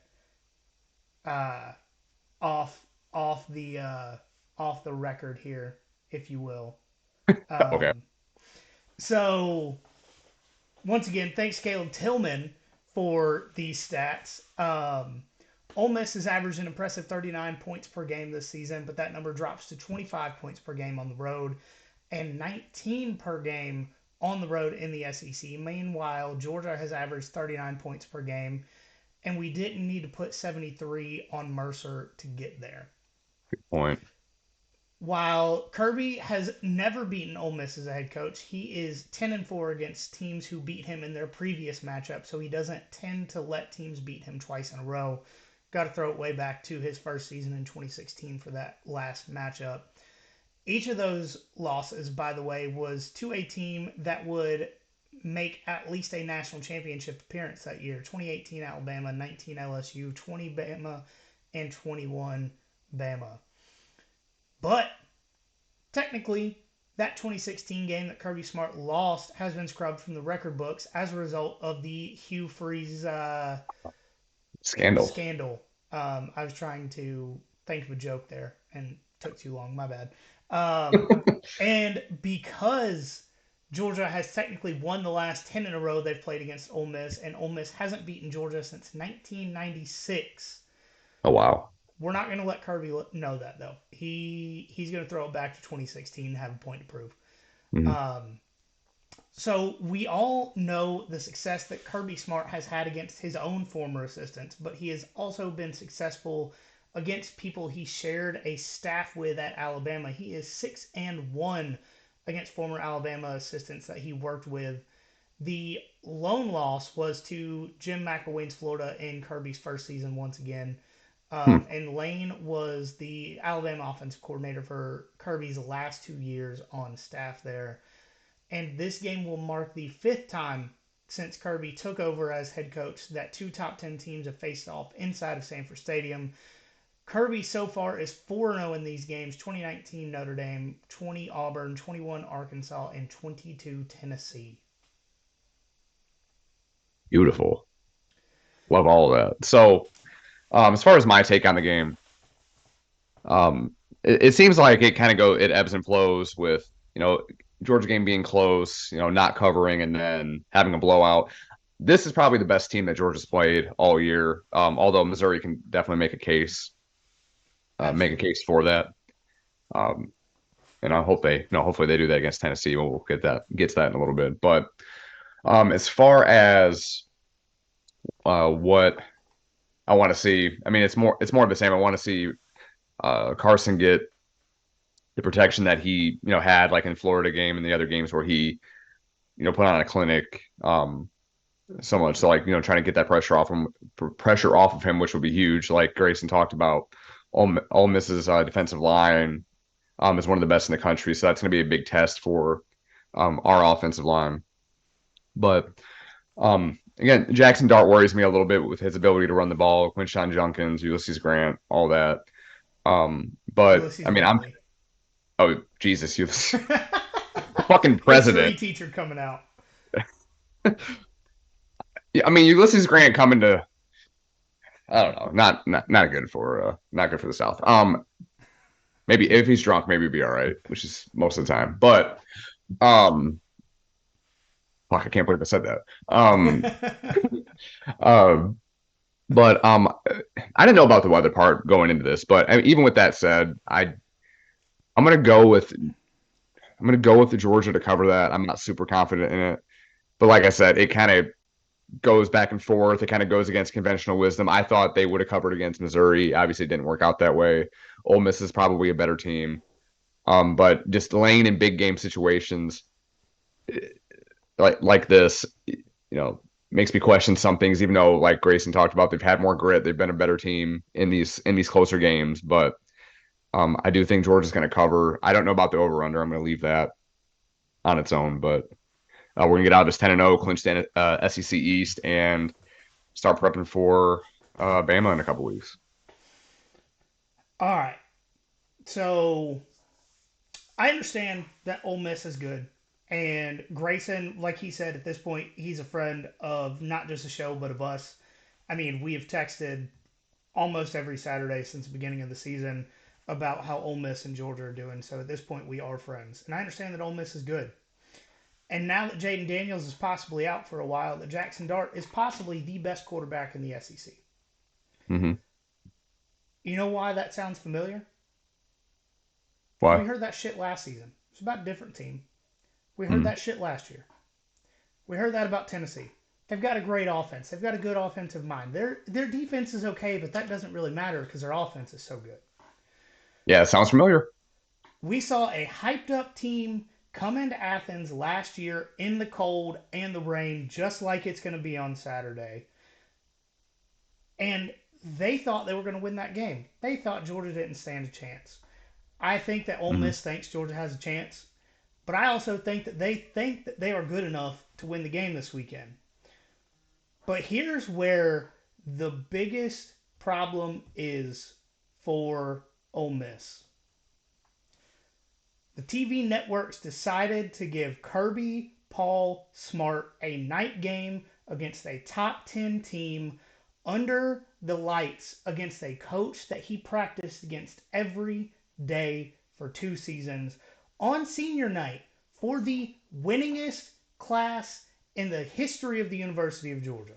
uh, off off the off the record here, if you will. Okay. Um, so once again, thanks Caleb Tillman for these stats. Ole Miss has averaged an impressive 39 points per game this season, but that number drops to 25 points per game on the road and 19 per game on the road in the SEC. Meanwhile, Georgia has averaged 39 points per game, and we didn't need to put 73 on Mercer to get there. Good point. While Kirby has never beaten Ole Miss as a head coach, he is 10-4 against teams who beat him in their previous matchup, so he doesn't tend to let teams beat him twice in a row. Got to throw it way back to his first season in 2016 for that last matchup. Each of those losses, by the way, was to a team that would make at least a national championship appearance that year. 2018 Alabama, 19 LSU, 20 Bama, and 21 Bama. But technically, that 2016 game that Kirby Smart lost has been scrubbed from the record books as a result of the Hugh Freeze Scandal. scandal. I was trying to think of a joke there and took too long. My bad. And because Georgia has technically won the last 10 in a row they've played against Ole Miss, and Ole Miss hasn't beaten Georgia since 1996. Oh wow. We're not going to let Kirby know that, though. He's going to throw it back to 2016 and have a point to prove. Mhm. So we all know the success that Kirby Smart has had against his own former assistants, but he has also been successful against people he shared a staff with at Alabama. He is 6-1 against former Alabama assistants that he worked with. The lone loss was to Jim McElwain's Florida in Kirby's first season once again. Hmm. And Lane was the Alabama offensive coordinator for Kirby's last 2 years on staff there. And this game will mark the fifth time since Kirby took over as head coach that two top 10 teams have faced off inside of Sanford Stadium. Kirby so far is 4-0 in these games: 2019 Notre Dame, 20 Auburn, 21 Arkansas, and 22 Tennessee. Beautiful. Love all of that. So, as far as my take on the game, it seems like it ebbs and flows with, Georgia game being close, not covering and then having a blowout. This is probably the best team that Georgia's played all year. Although Missouri can definitely make a Absolutely. case for that. Um, and I hope hopefully they do that against Tennessee. We'll get to that in a little bit. But as far as what I want to see, I mean, it's more of the same. I want to see Carson get the protection that he had like in Florida game and the other games where he put on a clinic so much. So like trying to get that pressure off of him, which would be huge. Like Grayson talked about, Ole Miss's defensive line is one of the best in the country, so that's going to be a big test for our offensive line. But again, Jackson Dart worries me a little bit with his ability to run the ball. Quinshon Junkins, Ulysses Grant, all that. But Ulysses I mean, Riley. oh Jesus, Ulysses, fucking History president. teacher coming out. Yeah, I mean, Ulysses Grant coming to, I don't know, not good for the South. Maybe if he's drunk, maybe he'd be all right, which is most of the time. But um, fuck, I can't believe I said that. Um, but I didn't know about the weather part going into this, but I mean, even with that said, I'm gonna go with the Georgia to cover that. I'm not super confident in it, but like I said, it kind of goes back and forth. It kind of goes against conventional wisdom. I thought they would have covered against Missouri. Obviously, it didn't work out that way. Ole Miss is probably a better team, but just laying in big game situations like this, makes me question some things. Even though, like Grayson talked about, they've had more grit, they've been a better team in these closer games. But I do think Georgia's going to cover. I don't know about the over under. I'm going to leave that on its own. But we're going to get out of this 10-0, clinch the SEC East, and start prepping for Bama in a couple weeks. All right. So I understand that Ole Miss is good. And Grayson, like he said, at this point, he's a friend of not just the show, but of us. I mean, we have texted almost every Saturday since the beginning of the season about how Ole Miss and Georgia are doing. So at this point, we are friends. And I understand that Ole Miss is good. And now that Jaden Daniels is possibly out for a while, that Jackson Dart is possibly the best quarterback in the SEC. Mm-hmm. You know why that sounds familiar? Because we Why? heard that shit last season. It's about a different team. We heard that shit last year. We heard that about Tennessee. They've got a great offense. They've got a good offensive mind. Their defense is okay, but that doesn't really matter because their offense is so good. Yeah, it sounds familiar. We saw a hyped up team come into Athens last year in the cold and the rain, just like it's going to be on Saturday. And they thought they were going to win that game. They thought Georgia didn't stand a chance. I think that Ole Mm-hmm. Miss thinks Georgia has a chance, but I also think that they are good enough to win the game this weekend. But here's where the biggest problem is for Ole Miss. The TV networks decided to give Kirby Paul Smart a night game against a top 10 team under the lights against a coach that he practiced against every day for 2 seasons on senior night for the winningest class in the history of the University of Georgia.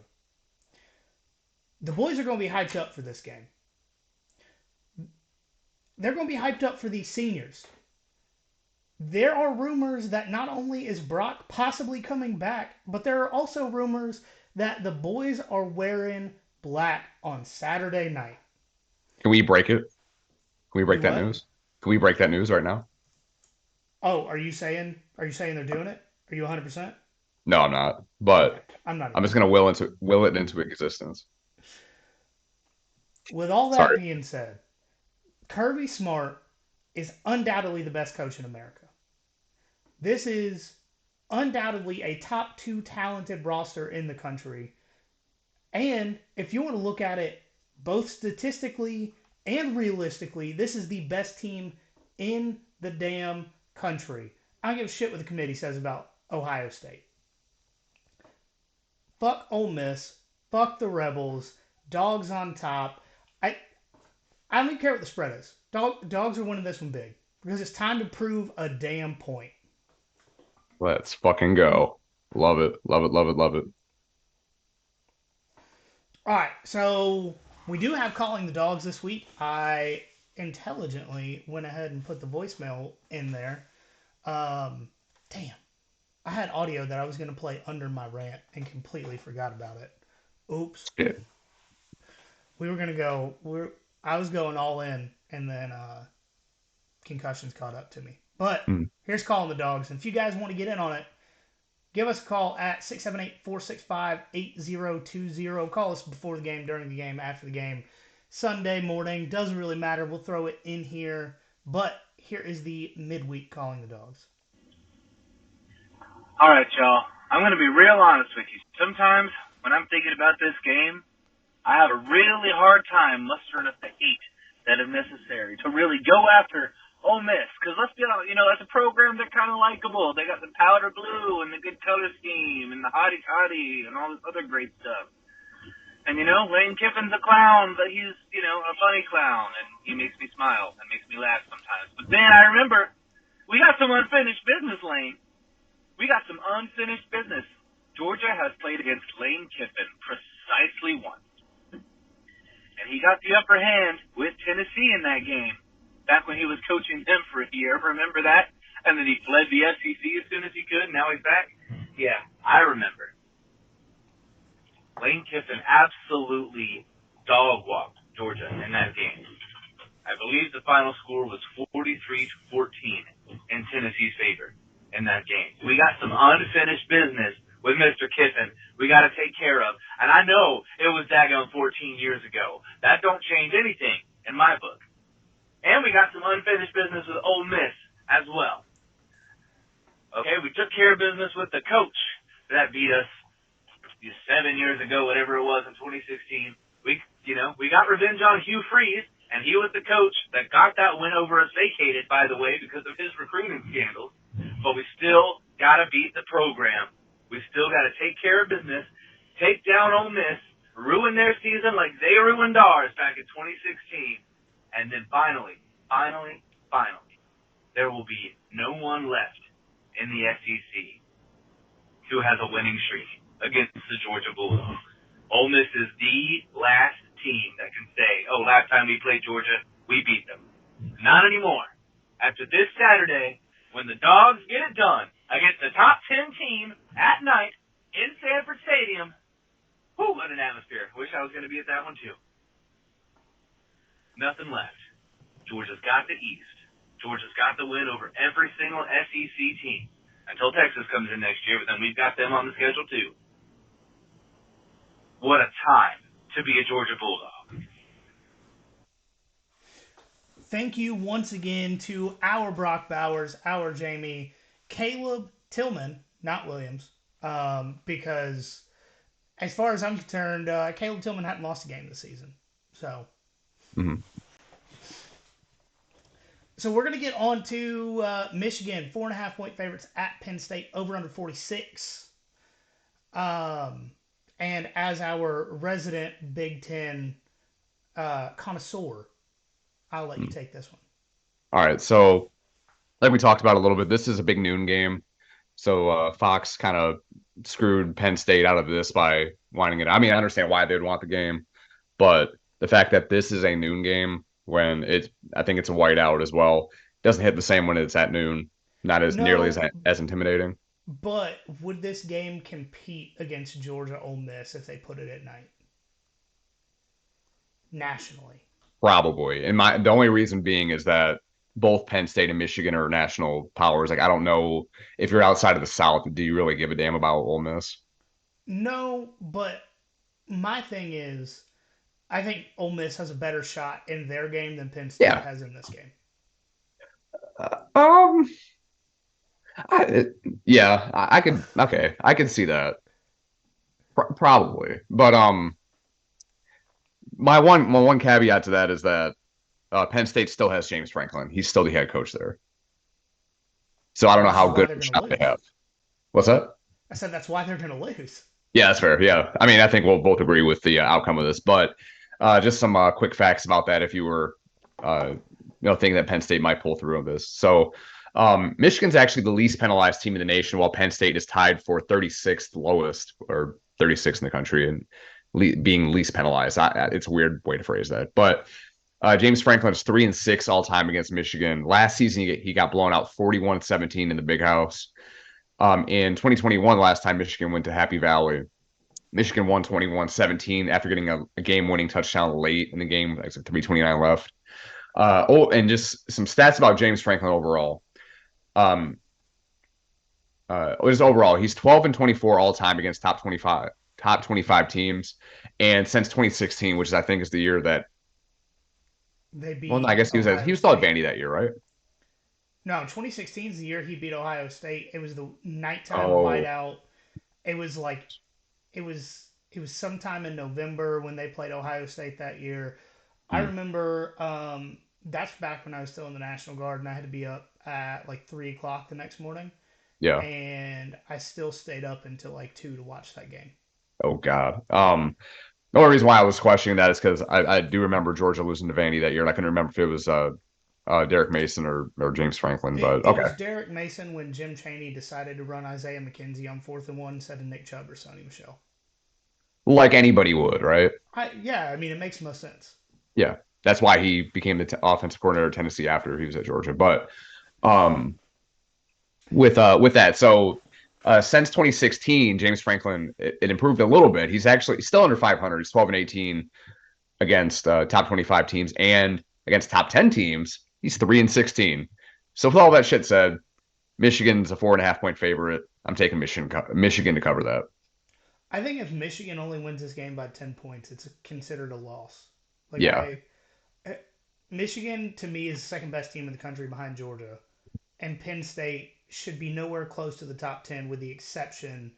The boys are going to be hyped up for this game. They're going to be hyped up for these seniors. There are rumors that not only is Brock possibly coming back, but there are also rumors that the boys are wearing black on Saturday night. Can we break it? Can we You break that what? news? Can we break that news right now? Oh, are you saying they're doing it? Are you 100%? No, I'm not. Okay. But I'm not I'm either. just gonna will it into existence. With all that Sorry. being said, Kirby Smart is undoubtedly the best coach in America. This is undoubtedly a top 2 talented roster in the country. And if you want to look at it both statistically and realistically, this is the best team in the damn country. I don't give a shit what the committee says about Ohio State. Fuck Ole Miss. Fuck the Rebels. Dogs on top. I I don't even care what the spread is. Dogs are winning this one big because it's time to prove a damn point. Let's fucking go. Love it. Love it. Love it. Love it. All right, so we do have calling the dogs this week. I intelligently went ahead and put the voicemail in there. Um, damn, I had audio that I was going to play under my rant and completely forgot about it. Oops. Yeah. We were going to go. I was going all in, and then concussions caught up to me. But Mm. here's calling the dogs, and if you guys want to get in on it, give us a call at 678-465-8020. Call us before the game, during the game, after the game, Sunday morning. Doesn't really matter. We'll throw it in here. But here is the midweek calling the dogs. All right, y'all. I'm going to be real honest with you. Sometimes when I'm thinking about this game, I have a really hard time mustering up the hate that is necessary to really go after Ole Miss. Because let's be honest, that's a program they're kind of likable. They got the powder blue and the good color scheme and the hottie-toddy and all this other great stuff. And, Lane Kiffin's a clown, but he's, a funny clown. And he makes me smile and makes me laugh sometimes. But then I remember we got some unfinished business, Lane. We got some unfinished business. Georgia has played against Lane Kiffin precisely once. And he got the upper hand with Tennessee in that game back when he was coaching them for a year. Remember that? And then he fled the SEC as soon as he could. Now he's back. Yeah, I remember. Lane Kiffin absolutely dog-walked Georgia in that game. I believe the final score was 43-14 in Tennessee's favor in that game. We got some unfinished business with Mr. Kiffin we got to take care of. And I know it was daggone 14 years ago. That don't change anything in my book. And we got some unfinished business with Ole Miss as well. Okay, we took care of business with the coach that beat us 7 years ago, whatever it was in 2016. We got revenge on Hugh Freeze, and he was the coach that got that win over us vacated, by the way, because of his recruiting scandals. But we still got to beat the program. We still got to take care of business, take down Ole Miss, ruin their season like they ruined ours back in 2016. And then finally, there will be no one left in the SEC who has a winning streak against the Georgia Bulldogs. Ole Miss is the last team that can say, oh, last time we played Georgia, we beat them. Not anymore. After this Saturday, when the Dogs get it done against the top 10 team at night in Sanford Stadium, whew, what an atmosphere. Wish I was going to be at that one too. Nothing left. Georgia's got the East. Georgia's got the win over every single SEC team until Texas comes in next year, but then we've got them on the schedule too. What a time to be a Georgia Bulldog. Thank you once again to our Brock Bowers, our Jamie, Caleb Tillman, not Williams, because as far as I'm concerned, Caleb Tillman hadn't lost a game this season. So, So we're going to get on to Michigan, 4.5-point favorites at Penn State, over under 46. And as our resident Big Ten connoisseur, I'll let you take this one. All right. So, like we talked about a little bit, this is a big noon game. So, Fox kind of screwed Penn State out of this by winding it. I mean, I understand why they'd want the game, but the fact that this is a noon game when I think it's a whiteout as well, doesn't hit the same when it's at noon. Not as nearly as intimidating. But would this game compete against Georgia Ole Miss if they put it at night? Nationally. Probably. And the only reason being is that both Penn State and Michigan are national powers. Like, I don't know if you're outside of the South, do you really give a damn about Ole Miss? No, but my thing is, I think Ole Miss has a better shot in their game than Penn State has in this game. I could. Okay, I can see that. Probably, but my one caveat to that is that Penn State still has James Franklin. He's still the head coach there. So I don't know how good of a shot they have. What's that? I said that's why they're going to lose. Yeah, that's fair. Yeah, I mean, I think we'll both agree with the outcome of this, but just some quick facts about that if you were, thinking that Penn State might pull through on this. So Michigan's actually the least penalized team in the nation, while Penn State is tied for 36th lowest or 36th in the country and being least penalized. It's a weird way to phrase that, but James Franklin is 3-6 all time against Michigan. Last season, he got blown out 41-17 in the Big House. In 2021, last time Michigan went to Happy Valley, Michigan won 21-17 after getting a game-winning touchdown late in the game, like 3:29 left. And just some stats about James Franklin overall. Just overall, he's 12-24 all time against top 25 teams, and since 2016, which is I think is the year that. They Well, I beat guess he Ohio was still at State. Vandy that year, right? No, 2016 is the year he beat Ohio State. It was the nighttime Oh, whiteout. It was like it was sometime in November when they played Ohio State that year. I hmm, remember that's back when I was still in the National Guard and I had to be up at like 3 o'clock the next morning, yeah. and I still stayed up until like 2 to watch that game. Oh God. The only reason why I was questioning that is because I do remember Georgia losing to Vandy that year, and I couldn't remember if it was Derek Mason or James Franklin. It, But it okay, was Derek Mason when Jim Chaney decided to run Isaiah McKenzie on 4th and 1 instead of Nick Chubb or Sonny Michelle. like anybody would, right? Yeah, I mean it makes most sense. Yeah, that's why he became the offensive coordinator of Tennessee after he was at Georgia. But um, with that, so since 2016, James Franklin it improved a little bit. He's actually still under 500. He's 12-18 against top 25 teams and against top 10 teams. He's 3-16. So with all that shit said, Michigan's a 4.5 point favorite. I'm taking Michigan to cover that. I think if Michigan only wins this game by 10 points, it's considered a loss. Like Yeah. eh, Michigan to me is the second best team in the country behind Georgia, and Penn State should be nowhere close to the top 10 with the exception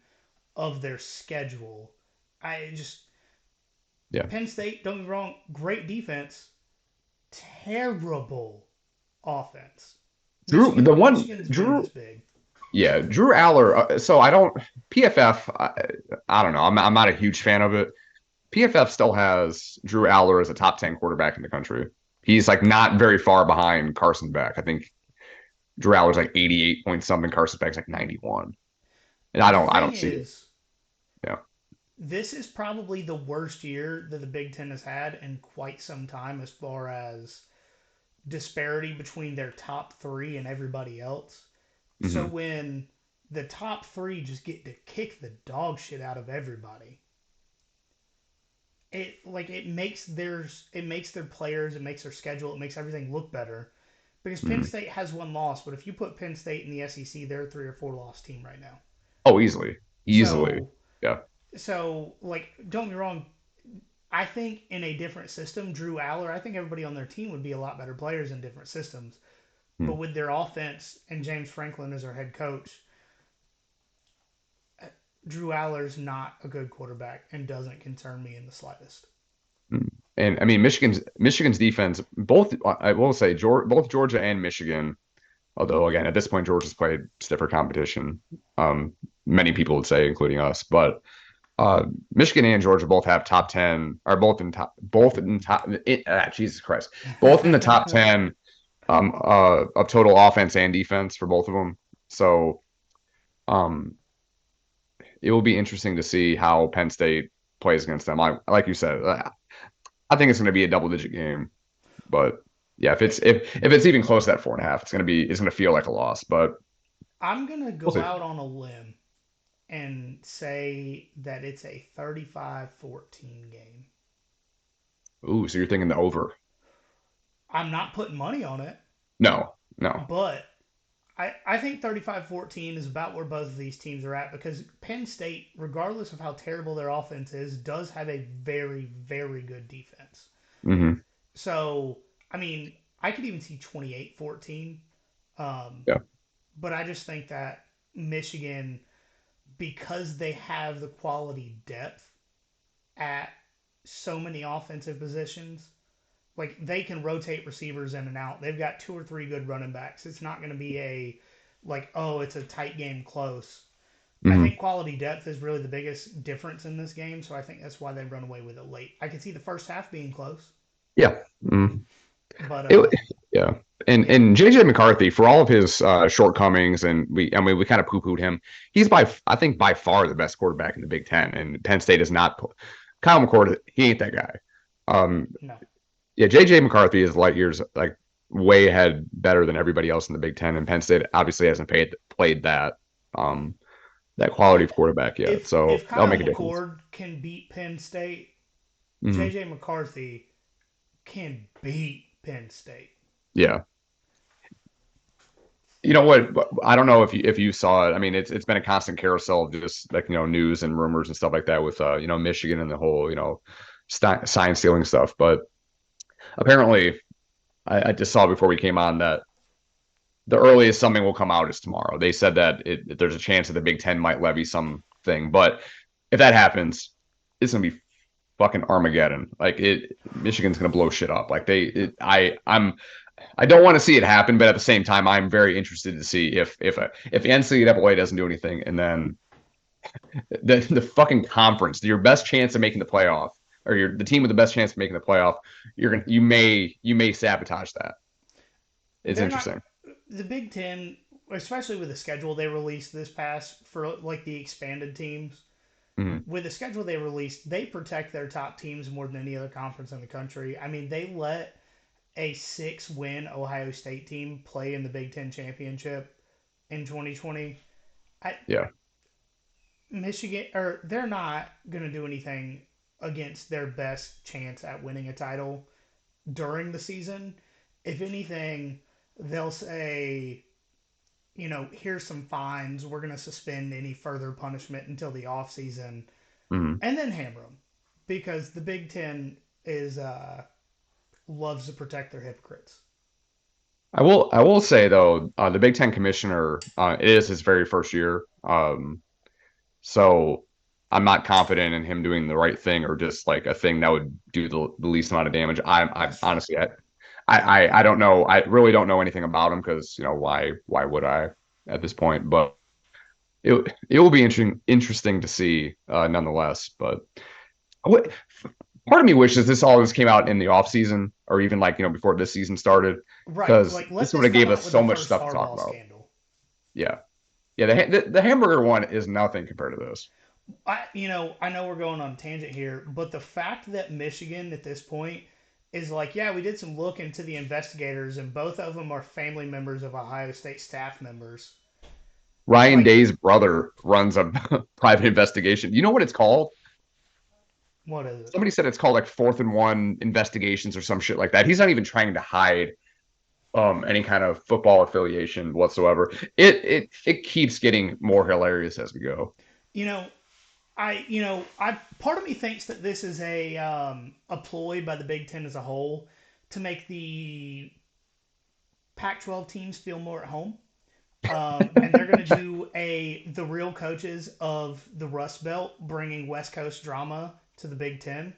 of their schedule. I just Yeah. Penn State, don't get me wrong, great defense, terrible offense. Michigan's been Drew, this big. yeah, Drew Aller. So I don't PFF. I don't know. I'm not a huge fan of it. PFF still has Drew Aller as a top 10 quarterback in the country. He's like not very far behind Carson Beck. I think Drew Aller's like 88 point something. Carson Beck's like 91. And The I thing don't see it. is, Yeah. this is probably the worst year that the Big Ten has had in quite some time as far as disparity between their top three and everybody else. So Hmm. when the top three just get to kick the dog shit out of everybody, it makes their players, it makes their schedule, it makes everything look better. Because Penn Hmm. State has one loss, but if you put Penn State in the SEC, they're a 3 or 4 loss team right now. Oh, easily. Easily. So Yeah. like don't get me wrong, I think in a different system, Drew Aller, I think everybody on their team would be a lot better players in different systems. But Hmm. with their offense and James Franklin as their head coach, Drew Aller's not a good quarterback and doesn't concern me in the slightest. Hmm. And I mean, Michigan's defense, both I will say, both Georgia and Michigan. Although again, at this point, Georgia's played stiffer competition. Um, Many people would say, including us, but Michigan and Georgia both have top 10, are Jesus Christ, both in the top 10 of total offense and defense for both of them. So um, it will be interesting to see how Penn State plays against them. Like you said, I think it's going to be a double digit game, but yeah, if it's even close to that 4.5, it's going to feel like a loss, but I'm going to we'll go see. out on a limb and say that it's a 35-14 game. Ooh, so you're thinking the over? I'm not putting money on it, No, no. but I think 35-14 is about where both of these teams are at because Penn State, regardless of how terrible their offense is, does have a very, very good defense. Hmm. So, I mean, I could even see 28-14. Um, Yeah. but I just think that Michigan, because they have the quality depth at so many offensive positions, like they can rotate receivers in and out. They've got 2 or 3 good running backs. It's not going to be a like, oh, it's a tight game close. I Hmm. think quality depth is really the biggest difference in this game, so I think that's why they run away with it late. I could see the first half being close, Yeah. Mm. but It Yeah. And JJ McCarthy, for all of his shortcomings, and we kind of poo-pooed him, he's I think by far the best quarterback in the Big Ten, and Penn State is not. Kyle McCord, he ain't that guy. No. Yeah, JJ McCarthy is light years like way ahead, better than everybody else in the Big Ten, and Penn State obviously hasn't played um that quality of quarterback yet, so If that'll Kyle make a difference. McCord can beat Penn State, Hmm. JJ McCarthy can beat Penn State. Yeah. You know what? I don't know if you saw it. I mean, it's been a constant carousel of just like news and rumors and stuff like that with Michigan and the whole sign stealing stuff. But apparently, I just saw before we came on that the earliest something will come out is tomorrow. They said that there's a chance that the Big Ten might levy something, but if that happens, it's gonna be fucking Armageddon. Like Michigan's gonna blow shit up. Like I don't want to see it happen, but at the same time, I'm very interested to see if the NCAA doesn't do anything, and then the fucking conference, your best chance of making the playoff, or the team with the best chance of making the playoff, you may sabotage that. It's They're not interesting. the Big Ten, especially with the schedule they released this past for like the expanded teams. Mm-hmm. With the schedule they released, they protect their top teams more than any other conference in the country. I mean, they let a 6-win Ohio State team play in the Big Ten championship in 2020. I, Yeah. Michigan, or they're not going to do anything against their best chance at winning a title during the season. If anything, they'll say, here's some fines. We're going to suspend any further punishment until the off season, Mm-hmm. and then hammer them because the Big Ten is loves to protect their hypocrites. I will say though, the Big Ten commissioner, it is his very first year. So I'm not confident in him doing the right thing or just like a thing that would do the least amount of damage. I That's true. honestly, I don't know. I really don't know anything about him because why would I at this point? But it will be interesting to see nonetheless. But what part of me wishes this came out in the off season or even like before this season started Right. because Like, let this would this have come gave us out with so the much first stuff to talk Harbaugh about. scandal. Yeah, yeah. The hamburger one is nothing compared to this. I know we're going on a tangent here, but the fact that Michigan at this point is like, yeah, we did some look into the investigators, and both of them are family members of Ohio State staff members. Ryan Like, Day's brother runs a private investigation. You know what it's called? what is it? Somebody said it's called like 4th and 1 investigations or some shit like that. He's not even trying to hide any kind of football affiliation whatsoever. It keeps getting more hilarious as we go. You know, I part of me thinks that this is a ploy by the Big Ten as a whole to make the Pac-12 teams feel more at home. And they're going to do the real coaches of the Rust Belt bringing West Coast drama to the Big Ten.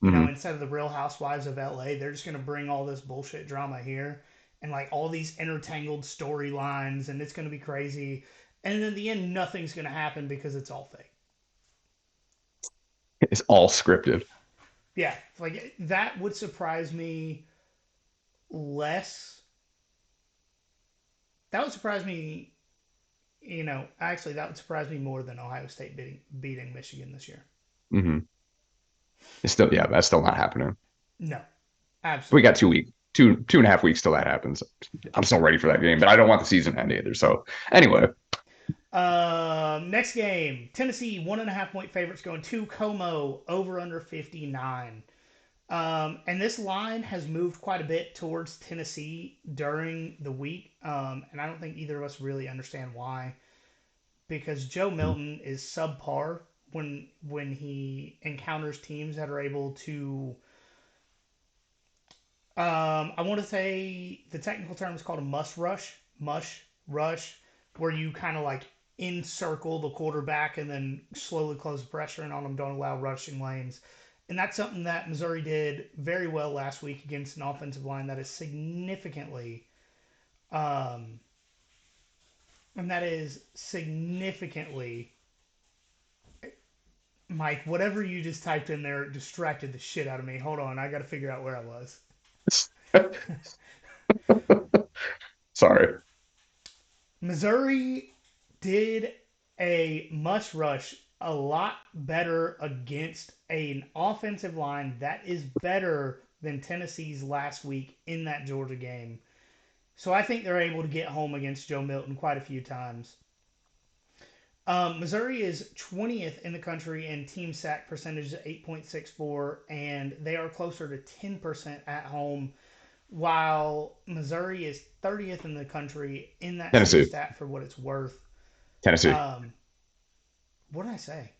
Hmm. Instead of the Real Housewives of LA, they're just going to bring all this bullshit drama here and like all these intertangled storylines, and it's going to be crazy. And in the end, nothing's going to happen because it's all fake. It's all scripted. Yeah, like that would surprise me less. That would surprise me. Actually, that would surprise me more than Ohio State beating Michigan this year. Hmm. It's still, yeah, that's still not happening. No, We absolutely got not. 2 weeks, 2.5 weeks till that happens. I'm still ready for that game, but I don't want the season to end either. So anyway, Next game, Tennessee 1.5 point favorites going to Como over under 59. And this line has moved quite a bit towards Tennessee during the week, and I don't think either of us really understand why. Because Joe Milton is subpar when he encounters teams that are able to. I want to say the technical term is called a mush rush, where you kind of like encircle the quarterback and then slowly close the pressure in on them, don't allow rushing lanes. And that's something that Missouri did very well last week against an offensive line that is significantly, um, Mike, whatever you just typed in there distracted the shit out of me. Hold on, I got to figure out where I was. Sorry. Missouri did a must rush a lot better against an offensive line that is better than Tennessee's last week in that Georgia game. So I think they're able to get home against Joe Milton quite a few times. Missouri is 20th in the country in team sack percentage at 8.64, and they are closer to 10% at home, while Missouri is 30th in the country in that same Tennessee. stat for what it's worth. Tennessee. Um, what did I say?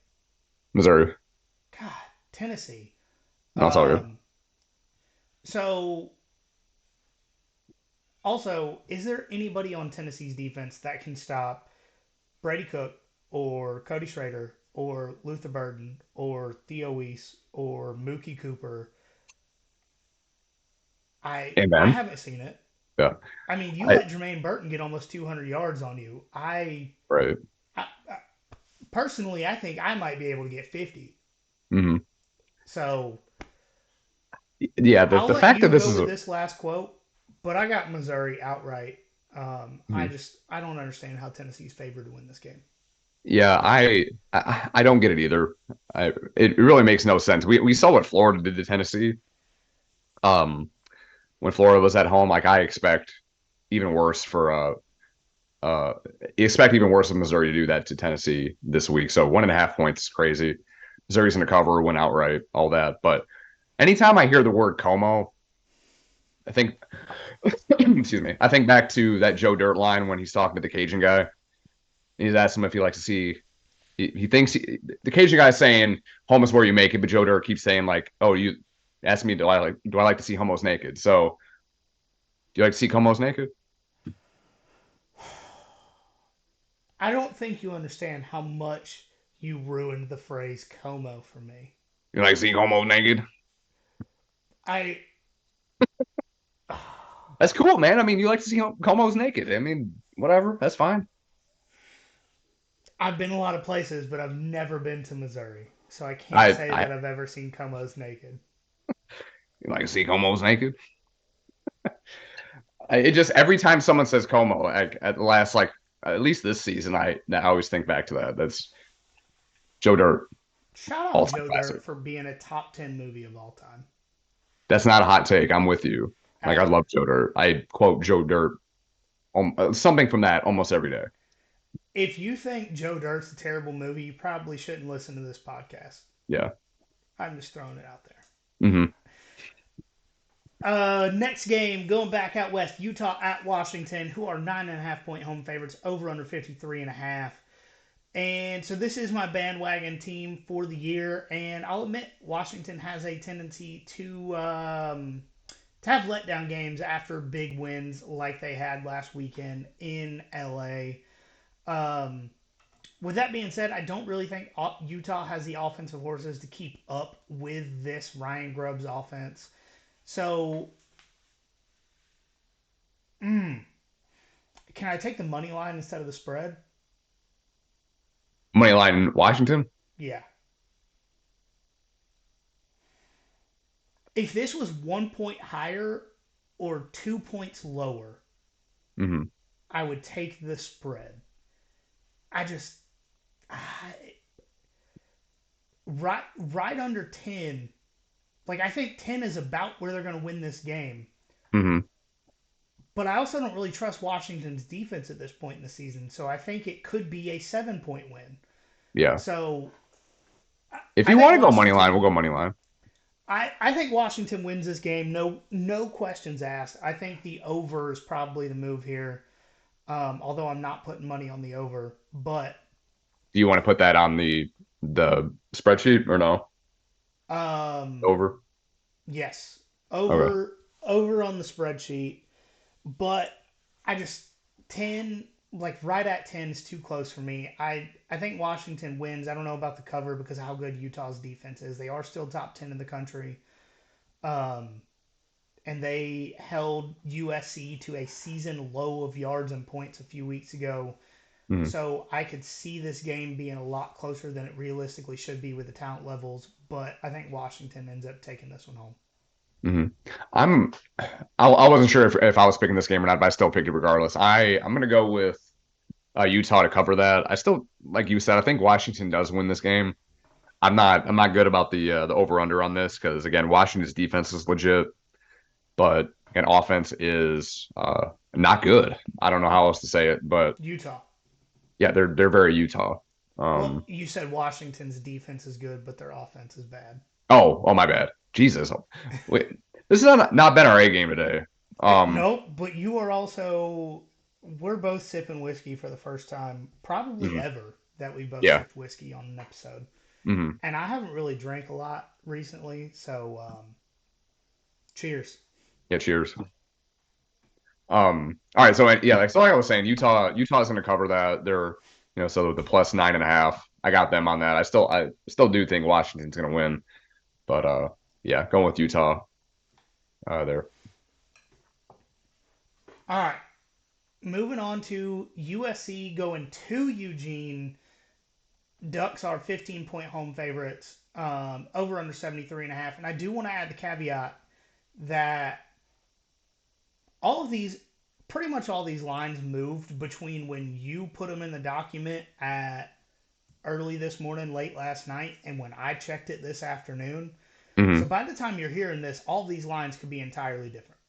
Missouri. God, Tennessee. No, it's all good. Um, so, also, is there anybody on Tennessee's defense that can stop Brady Cook or Cody Schrader or Luther Burden or Theo Weiss or Mookie Cooper? I Amen. haven't seen it. Yeah. I mean, you I, let Jermaine Burton get almost 200 yards on you. right. I personally, I think I might be able to get 50. Hmm. So Yeah. I'll The let fact that you this go is with this last quote, but I got Missouri outright. mhm. I don't understand how Tennessee's favored to win this game. Yeah, I don't get it either. It really makes no sense. We saw what Florida did to Tennessee. Um, when Florida was at home, like I even worse for uh expect even worse of Missouri to do that to Tennessee this week. So 1.5 points is crazy. Missouri's going to cover, win outright, all that. But anytime I hear the word Como, I think excuse me, I think back to that Joe Dirt line when he's talking to the Cajun guy. He's asked him if he likes to see. He thinks the Cajun guy's saying home is where you make it, but Joe Dirt keeps saying like, "Oh, you ask me, do I like to see homos naked?" So, do you like to see homos naked? I don't think you understand how much you ruined the phrase Como for me. You like to see homos naked? I That's cool, man. I mean, you like to see homos naked. I mean, whatever. That's fine. I've been a lot of places, but I've never been to Missouri, so I can't I say I that I've ever seen Comos naked. you like to see homos naked. It just every time someone says Como, at the last like at least this season, I always think back to that. That's Joe Dirt, Shout out all time Joe classic. Dirt for being a top 10 movie of all time. That's not a hot take. I'm with you. Like I I, love Joe Dirt. I quote Joe Dirt something from that almost every day. if you think Joe Dirt's a terrible movie, you probably shouldn't listen to this podcast. Yeah. I'm just throwing it out there. Hmm. Next game, going back out west, Utah at Washington, who are 9.5 point home favorites, over under 53.5. And so this is my bandwagon team for the year. And I'll admit, Washington has a tendency to have letdown games after big wins like they had last weekend in LA. Um, with that being said, I don't really think Utah has the offensive horses to keep up with this Ryan Grubbs offense. So, mm, can I take the money line instead of the spread? Money line in Washington. Yeah. If this was 1 point higher or 2 points lower, Hmm. I would take the spread. I just I, right under 10. Like I think 10 is about where they're going to win this game. Hmm. But I also don't really trust Washington's defense at this point in the season, so I think it could be a 7 point win. Yeah. So If I you think want to go money line, Washington. we'll go money line. I think Washington wins this game. No questions asked. I think the over is probably the move here. Although I'm not putting money on the over, but Do you want to put that on the spreadsheet or no? um, Over. yes, Okay. over on the spreadsheet. But I just 10 like right at 10 is too close for me. I think Washington wins. I don't know about the cover because of how good Utah's defense is. They are still top 10 in the country. Um, and they held USC to a season low of yards and points a few weeks ago. Hmm. So I could see this game being a lot closer than it realistically should be with the talent levels, but I think Washington ends up taking this one home. hmm I'm I wasn't sure if I was picking this game or not, but I still picked it regardless. I'm gonna go with Utah to cover that. I still, like you said, I think Washington does win this game. I'm not good about the over under on this because again, Washington's defense is legit, but an offense is not good. I don't know how else to say it, but Utah. yeah, they're very Utah. Well, Um, you said Washington's defense is good, but their offense is bad. oh my bad. Jesus, wait, this is not been our A game today. Um, No, but you are also. We're both sipping whiskey for the first time, probably mhm, ever, that we both yeah, sipped whiskey on an episode. hmm And I haven't really drank a lot recently, so cheers. yeah. Cheers. All right, so yeah, like I was saying, Utah's going to cover that. They're so the plus 9.5. I got them on that. I still do think Washington's going to win, but yeah, going with Utah there. All right, moving on to USC going to Eugene. Ducks are 15-point home favorites, over under 73.5. And I do want to add the caveat that all of these, pretty much all these lines moved between when you put them in the document at early this morning, late last night, and when I checked it this afternoon. So hmm by the time you're hearing this, all these lines could be entirely different.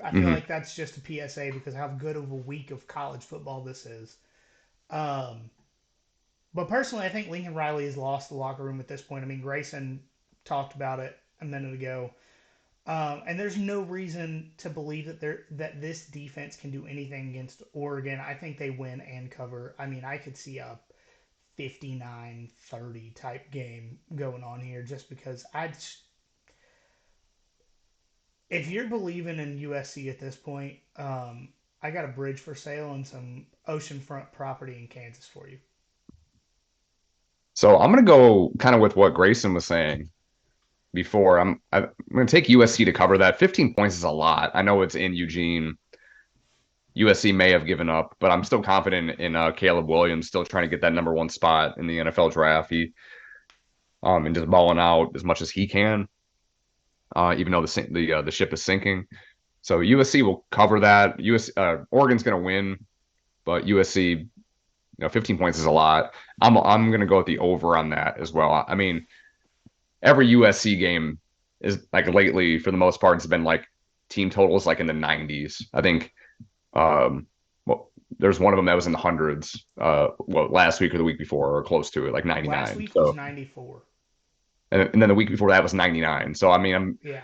I feel hmm like that's just a PSA because how good of a week of college football this is. Um, but personally, I think Lincoln Riley has lost the locker room at this point. I mean, Greyson talked about it a minute ago. And there's no reason to believe that this defense can do anything against Oregon. I think they win and cover. I mean, I could see a 59-30 type game going on here just because if you're believing in USC at this point, I got a bridge for sale and some oceanfront property in Kansas for you. So I'm going to go kind of with what Grayson was saying before. I'm going to take USC to cover that. 15 points is a lot. I know it's in Eugene. USC may have given up, but I'm still confident in Caleb Williams still trying to get that number one spot in the NFL draft. He and just balling out as much as he can, even though the ship is sinking. So USC will cover that. Oregon's going to win, but USC, 15 points is a lot. I'm going to go with the over on that as well. I mean, every USC game is like lately for the most part it's been like team totals like in the 90s. I think well, there's one of them that was in the hundreds. Last week or the week before or close to it, like Last 99. week was So 94. and then the week before that was 99. So I mean, Yeah.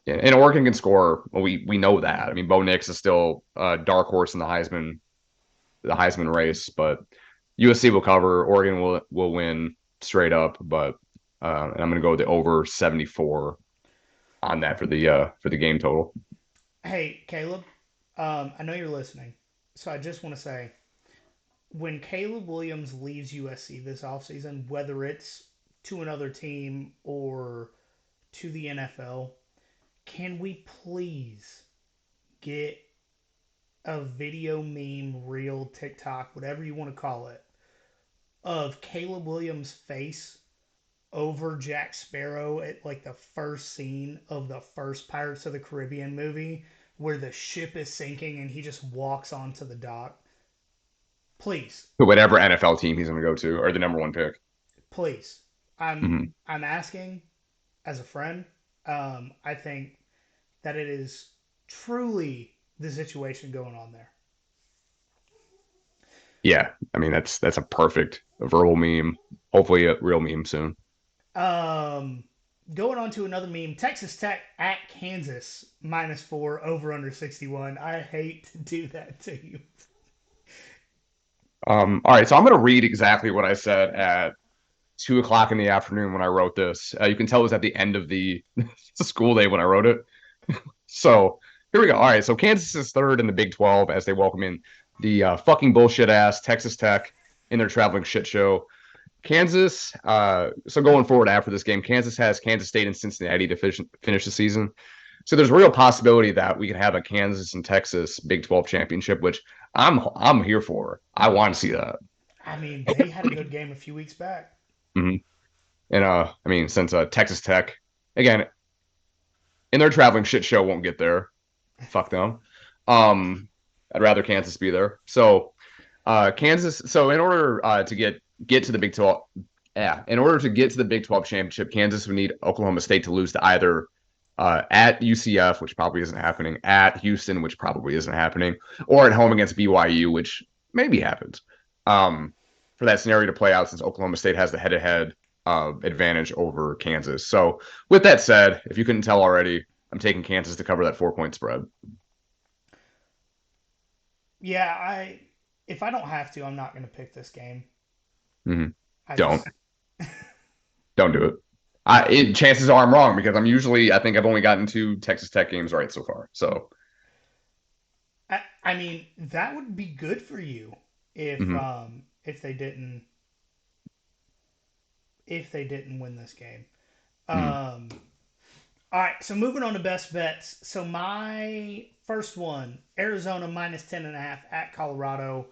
and Oregon can score. Well, we know that. I mean, Bo Nix is still a dark horse in the Heisman race, but USC will cover. Oregon will win straight up, but and I'm going to go with the over 74 on that for the game total. Hey, Caleb, I know you're listening, so I just want to say when Caleb Williams leaves USC this offseason, whether it's to another team or to the NFL, can we please get a video meme, reel, TikTok, whatever you want to call it, of Caleb Williams' face over Jack Sparrow at like the first scene of the first Pirates of the Caribbean movie where the ship is sinking and he just walks onto the dock? Please, To whatever NFL team he's going to go to, or the number one pick. please. I'm hmm I'm asking as a friend. I think that it is truly the situation going on there. Yeah, I mean that's a perfect verbal meme. Hopefully, a real meme soon. Um, Going on to another meme. Texas Tech at Kansas -4 over under 61. I hate to do that to you. All right, so I'm going to read exactly what I said at 2 o'clock in the afternoon when I wrote this. You can tell it was at the end of the school day when I wrote it. So here we go. All right, so Kansas is third in the Big 12 as they welcome in the fucking bullshit ass Texas Tech in their traveling shit show. Kansas. So going forward after this game, Kansas has Kansas State and Cincinnati to finish the season. So there's a real possibility that we can have a Kansas and Texas Big 12 championship, which I'm here for. I want to see that. I mean, they had a good game a few weeks back. hmm And I mean, since Texas Tech, again, and their traveling shit show won't get there. Fuck them. I'd rather Kansas be there. So Kansas. So in order to get to the Big 12, in order to get to the Big 12 championship, Kansas would need Oklahoma State to lose to either at UCF, which probably isn't happening, at Houston, which probably isn't happening, or at home against BYU, which maybe happens. For that scenario to play out, since Oklahoma State has the head-to-head advantage over Kansas. So with that said, if you couldn't tell already, I'm taking Kansas to cover that 4-point spread. Yeah, if I don't have to, I'm not going to pick this game. Mm-hmm. I Don't. just, Don't do it. Chances are I'm wrong because I think I've only gotten 2 Texas Tech games right so far. So, I mean, that would be good for you if mm-hmm. if they didn't win this game. Mm-hmm. All right, so moving on to best bets. So my first one, Arizona minus 10.5 at Colorado.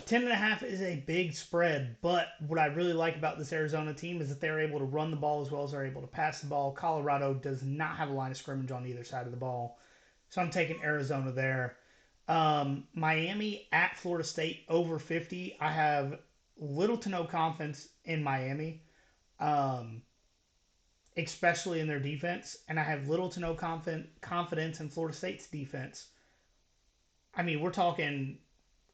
10.5 is a big spread, but what I really like about this Arizona team is that they're able to run the ball as well as they're able to pass the ball. Colorado does not have a line of scrimmage on either side of the ball. So I'm taking Arizona there. Miami at Florida State over 50. I have little to no confidence in Miami, especially in their defense, and I have little to no confidence in Florida State's defense. I mean, we're talking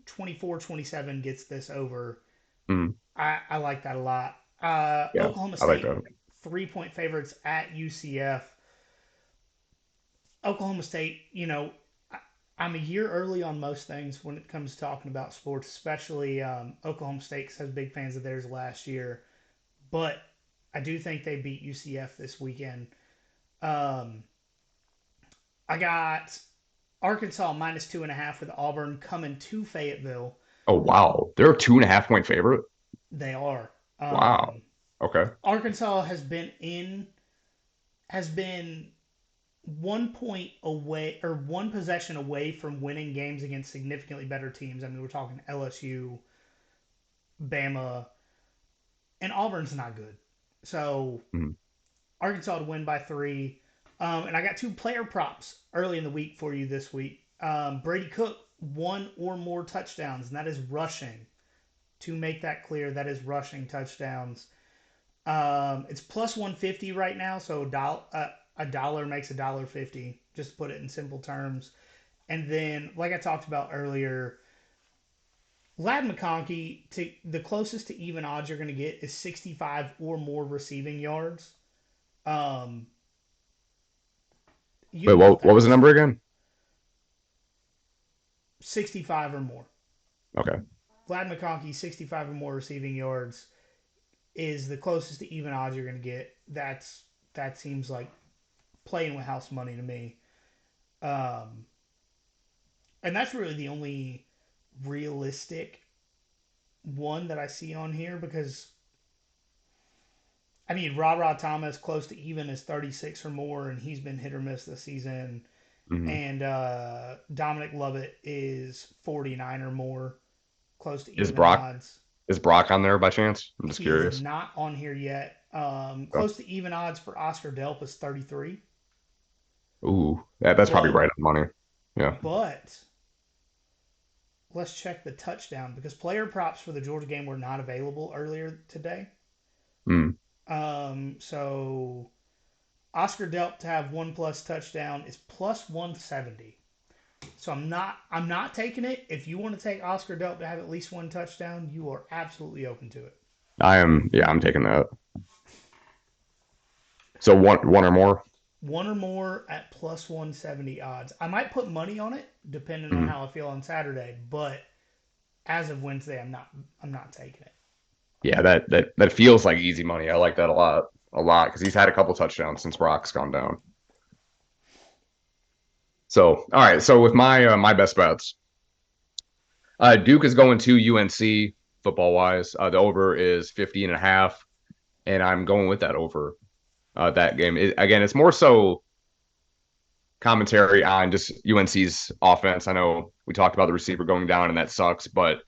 24-27 gets this over. Mm-hmm. I like that a lot. Yeah, Oklahoma I like State, that. 3-point favorites at UCF. Oklahoma State, I'm a year early on most things when it comes to talking about sports, especially Oklahoma State has big fans of theirs last year. But I do think they beat UCF this weekend. I got Arkansas minus 2.5 with Auburn coming to Fayetteville. Oh, wow. They're a 2.5-point favorite? They are. Wow. Okay. Arkansas has been 1 point away or 1 possession away from winning games against significantly better teams. I mean, we're talking LSU, Bama, and Auburn's not good. So Arkansas to win by 3. And I got 2 player props early in the week for you this week. Brady Cook, 1 or more touchdowns, and that is rushing. To make that clear, that is rushing touchdowns. It's plus 150 right now, so a dollar makes $1.50, just to put it in simple terms. And then, like I talked about earlier, Ladd McConkey, the closest to even odds you're going to get is 65 or more receiving yards. Wait, what was the number again? 65 or more. Okay. Ladd McConkey, 65 or more receiving yards is the closest to even odds you're going to get. That seems like playing with house money to me. And that's really the only realistic one that I see on here because, I mean, Ra Thomas close to even is 36 or more, and he's been hit or miss this season. Mm-hmm. And Dominic Lovett is 49 or more, close to even odds. Is Brock on there by chance? I'm just curious. He's not on here yet. Close to even odds for Oscar Delp is 33. Ooh, that's probably right on money. Yeah. But let's check the touchdown because player props for the Georgia game were not available earlier today. So Oscar Delp to have 1+ touchdown is plus 170. So I'm not taking it. If you want to take Oscar Delp to have at least 1 touchdown, you are absolutely open to it. I'm taking that. So one or more? 1 or more at plus 170 odds. I might put money on it depending on how I feel on Saturday, but as of Wednesday, I'm not taking it. Yeah, that feels like easy money. I like that a lot because he's had a couple touchdowns since Brock's gone down. So, all right. So with my best bets, Duke is going to UNC football wise. The over is 50.5, and I'm going with that over that game. Again, it's more so commentary on just UNC's offense. I know we talked about the receiver going down, and that sucks, but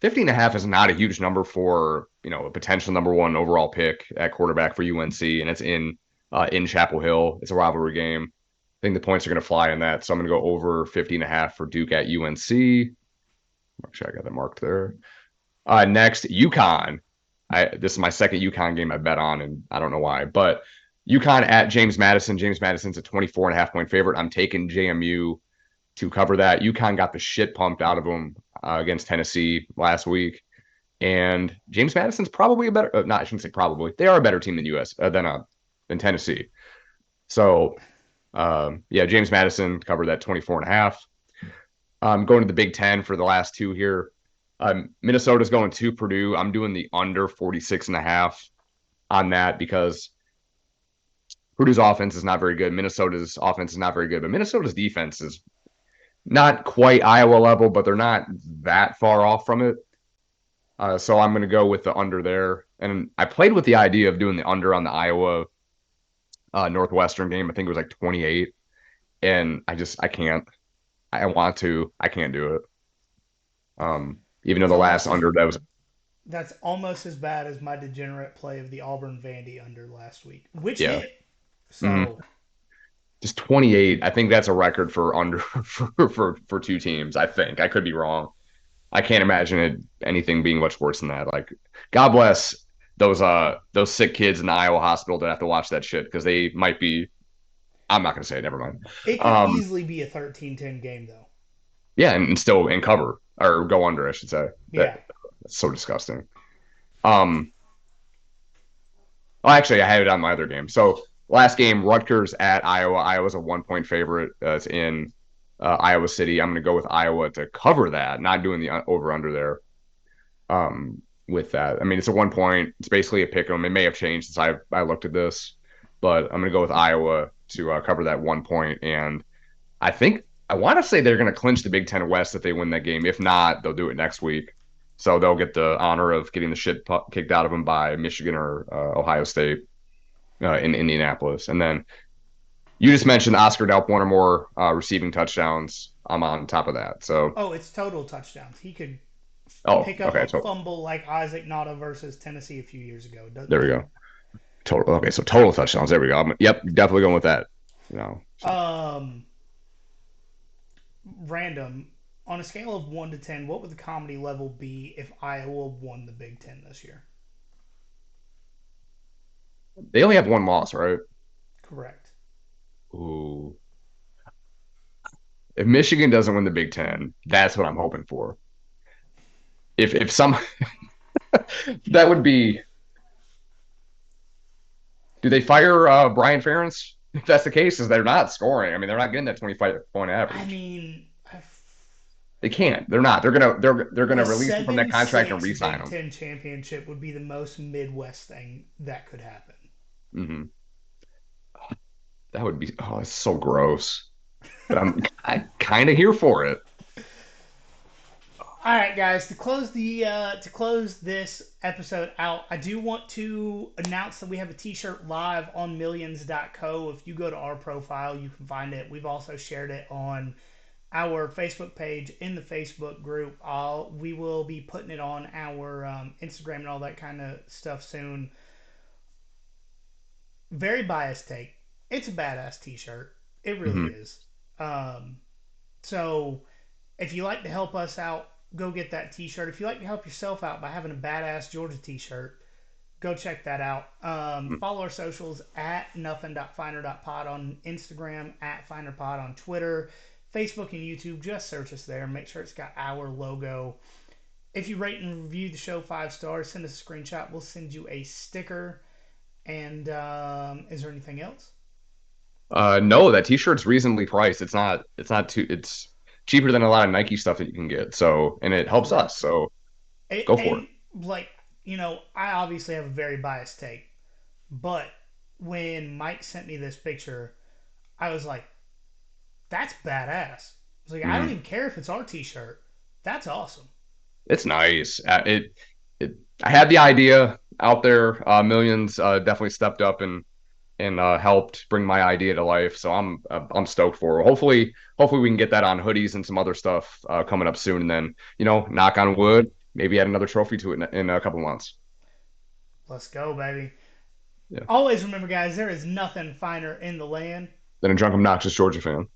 50.5 is not a huge number for a potential number 1 overall pick at quarterback for UNC, and it's in in Chapel Hill. It's a rivalry game. I think the points are going to fly in that. So I'm going to go over 50.5 for Duke at UNC. Make sure I got that marked there. Next, UConn. This is my second UConn game I bet on, and I don't know why, but UConn at James Madison. James Madison's a 24.5 point favorite. I'm taking JMU to cover that. UConn got the shit pumped out of them against Tennessee last week, and James Madison's probably a better. Not I shouldn't say probably. They are a better team than Tennessee. So yeah, James Madison covered that 24.5. Going to the Big Ten for the last two here. Minnesota's going to Purdue. I'm doing the under 46.5 on that because Purdue's offense is not very good. Minnesota's offense is not very good, but Minnesota's defense is not quite Iowa level, but they're not that far off from it. So I'm going to go with the under there. And I played with the idea of doing the under on the Iowa Northwestern game. I think it was like 28. And I can't. I want to. I can't do it. Even though the last under that was. That's almost as bad as my degenerate play of the Auburn Vandy under last week, which Yeah. hit. So Mhm. Just 28. I think that's a record for under for two teams. I think I could be wrong. I can't imagine anything being much worse than that. Like, God bless those sick kids in the Iowa hospital that have to watch that shit because they might be. I'm not gonna say it. Never mind. it could easily be a 13-10 game, though. Yeah, and still in cover or go under, I should say. Yeah. That's so disgusting. Um, well, actually, I had it on my other game. So last game, Rutgers at Iowa. Iowa's a 1 point favorite. It's in Iowa City. I'm going to go with Iowa to cover that, not doing the over under there. With that, I mean, it's a 1 point. It's basically a pick 'em. It may have changed since I looked at this, but I'm going to go with Iowa to cover that 1 point. And I want to say they're going to clinch the Big Ten West if they win that game. If not, they'll do it next week. So they'll get the honor of getting the shit kicked out of them by Michigan or Ohio State in Indianapolis. And then you just mentioned Oscar Delp, one or more receiving touchdowns. I'm on top of that. So, Oh, it's total touchdowns. He could pick up okay. a So fumble like Isaac Nada versus Tennessee a few years ago. there we go. Total. Okay, so total touchdowns. There we go. Yep, definitely going with that. Um, random. On a scale of 1 to 10, what would the comedy level be if Iowa won the Big Ten this year? They only have one loss, right? Correct. Ooh. If Michigan doesn't win the Big Ten, that's what I'm hoping for. If some that would be. Do they fire Brian Ferentz? If that's the case, is they're not scoring. I mean, they're not getting that 25-point average. I mean, They can't. They're not. They're gonna a release him from that contract and 7-6 re-sign Big him. Ten championship would be the most Midwest thing that could happen. Mm-hmm. That would be. Oh, it's so gross. But I kind of here for it. All right, guys. To close this episode out, I do want to announce that we have a T-shirt live on Millions.co. If you go to our profile, you can find it. We've also shared it on our Facebook page in the Facebook group. We will be putting it on our Instagram and all that kind of stuff soon. Very biased take. It's a badass T-shirt. It really is. So if you like to help us out, go get that T-shirt. If you like to help yourself out by having a badass Georgia T-shirt, go check that out. Follow our socials at nothing.finer.pod on Instagram, at finerpod on Twitter, Facebook, and YouTube. Just search us there. Make sure it's got our logo. If you rate and review the show 5 stars, send us a screenshot. We'll send you a sticker. And is there anything else? No, that T-shirt's reasonably priced. It's not too. It's cheaper than a lot of Nike stuff that you can get. So, and it helps us. So, go for it. Like, I obviously have a very biased take, but when Mike sent me this picture, I was like, "That's badass." I was like, I don't even care if it's our T-shirt. That's awesome. It's nice. I had the idea out there. Millions definitely stepped up and helped bring my idea to life. So I'm stoked for it. Hopefully we can get that on hoodies and some other stuff coming up soon. And then knock on wood, maybe add another trophy to it in a couple months. Let's go, baby. Always remember, guys, there is nothing finer in the land Then a drunk, obnoxious Georgia fan.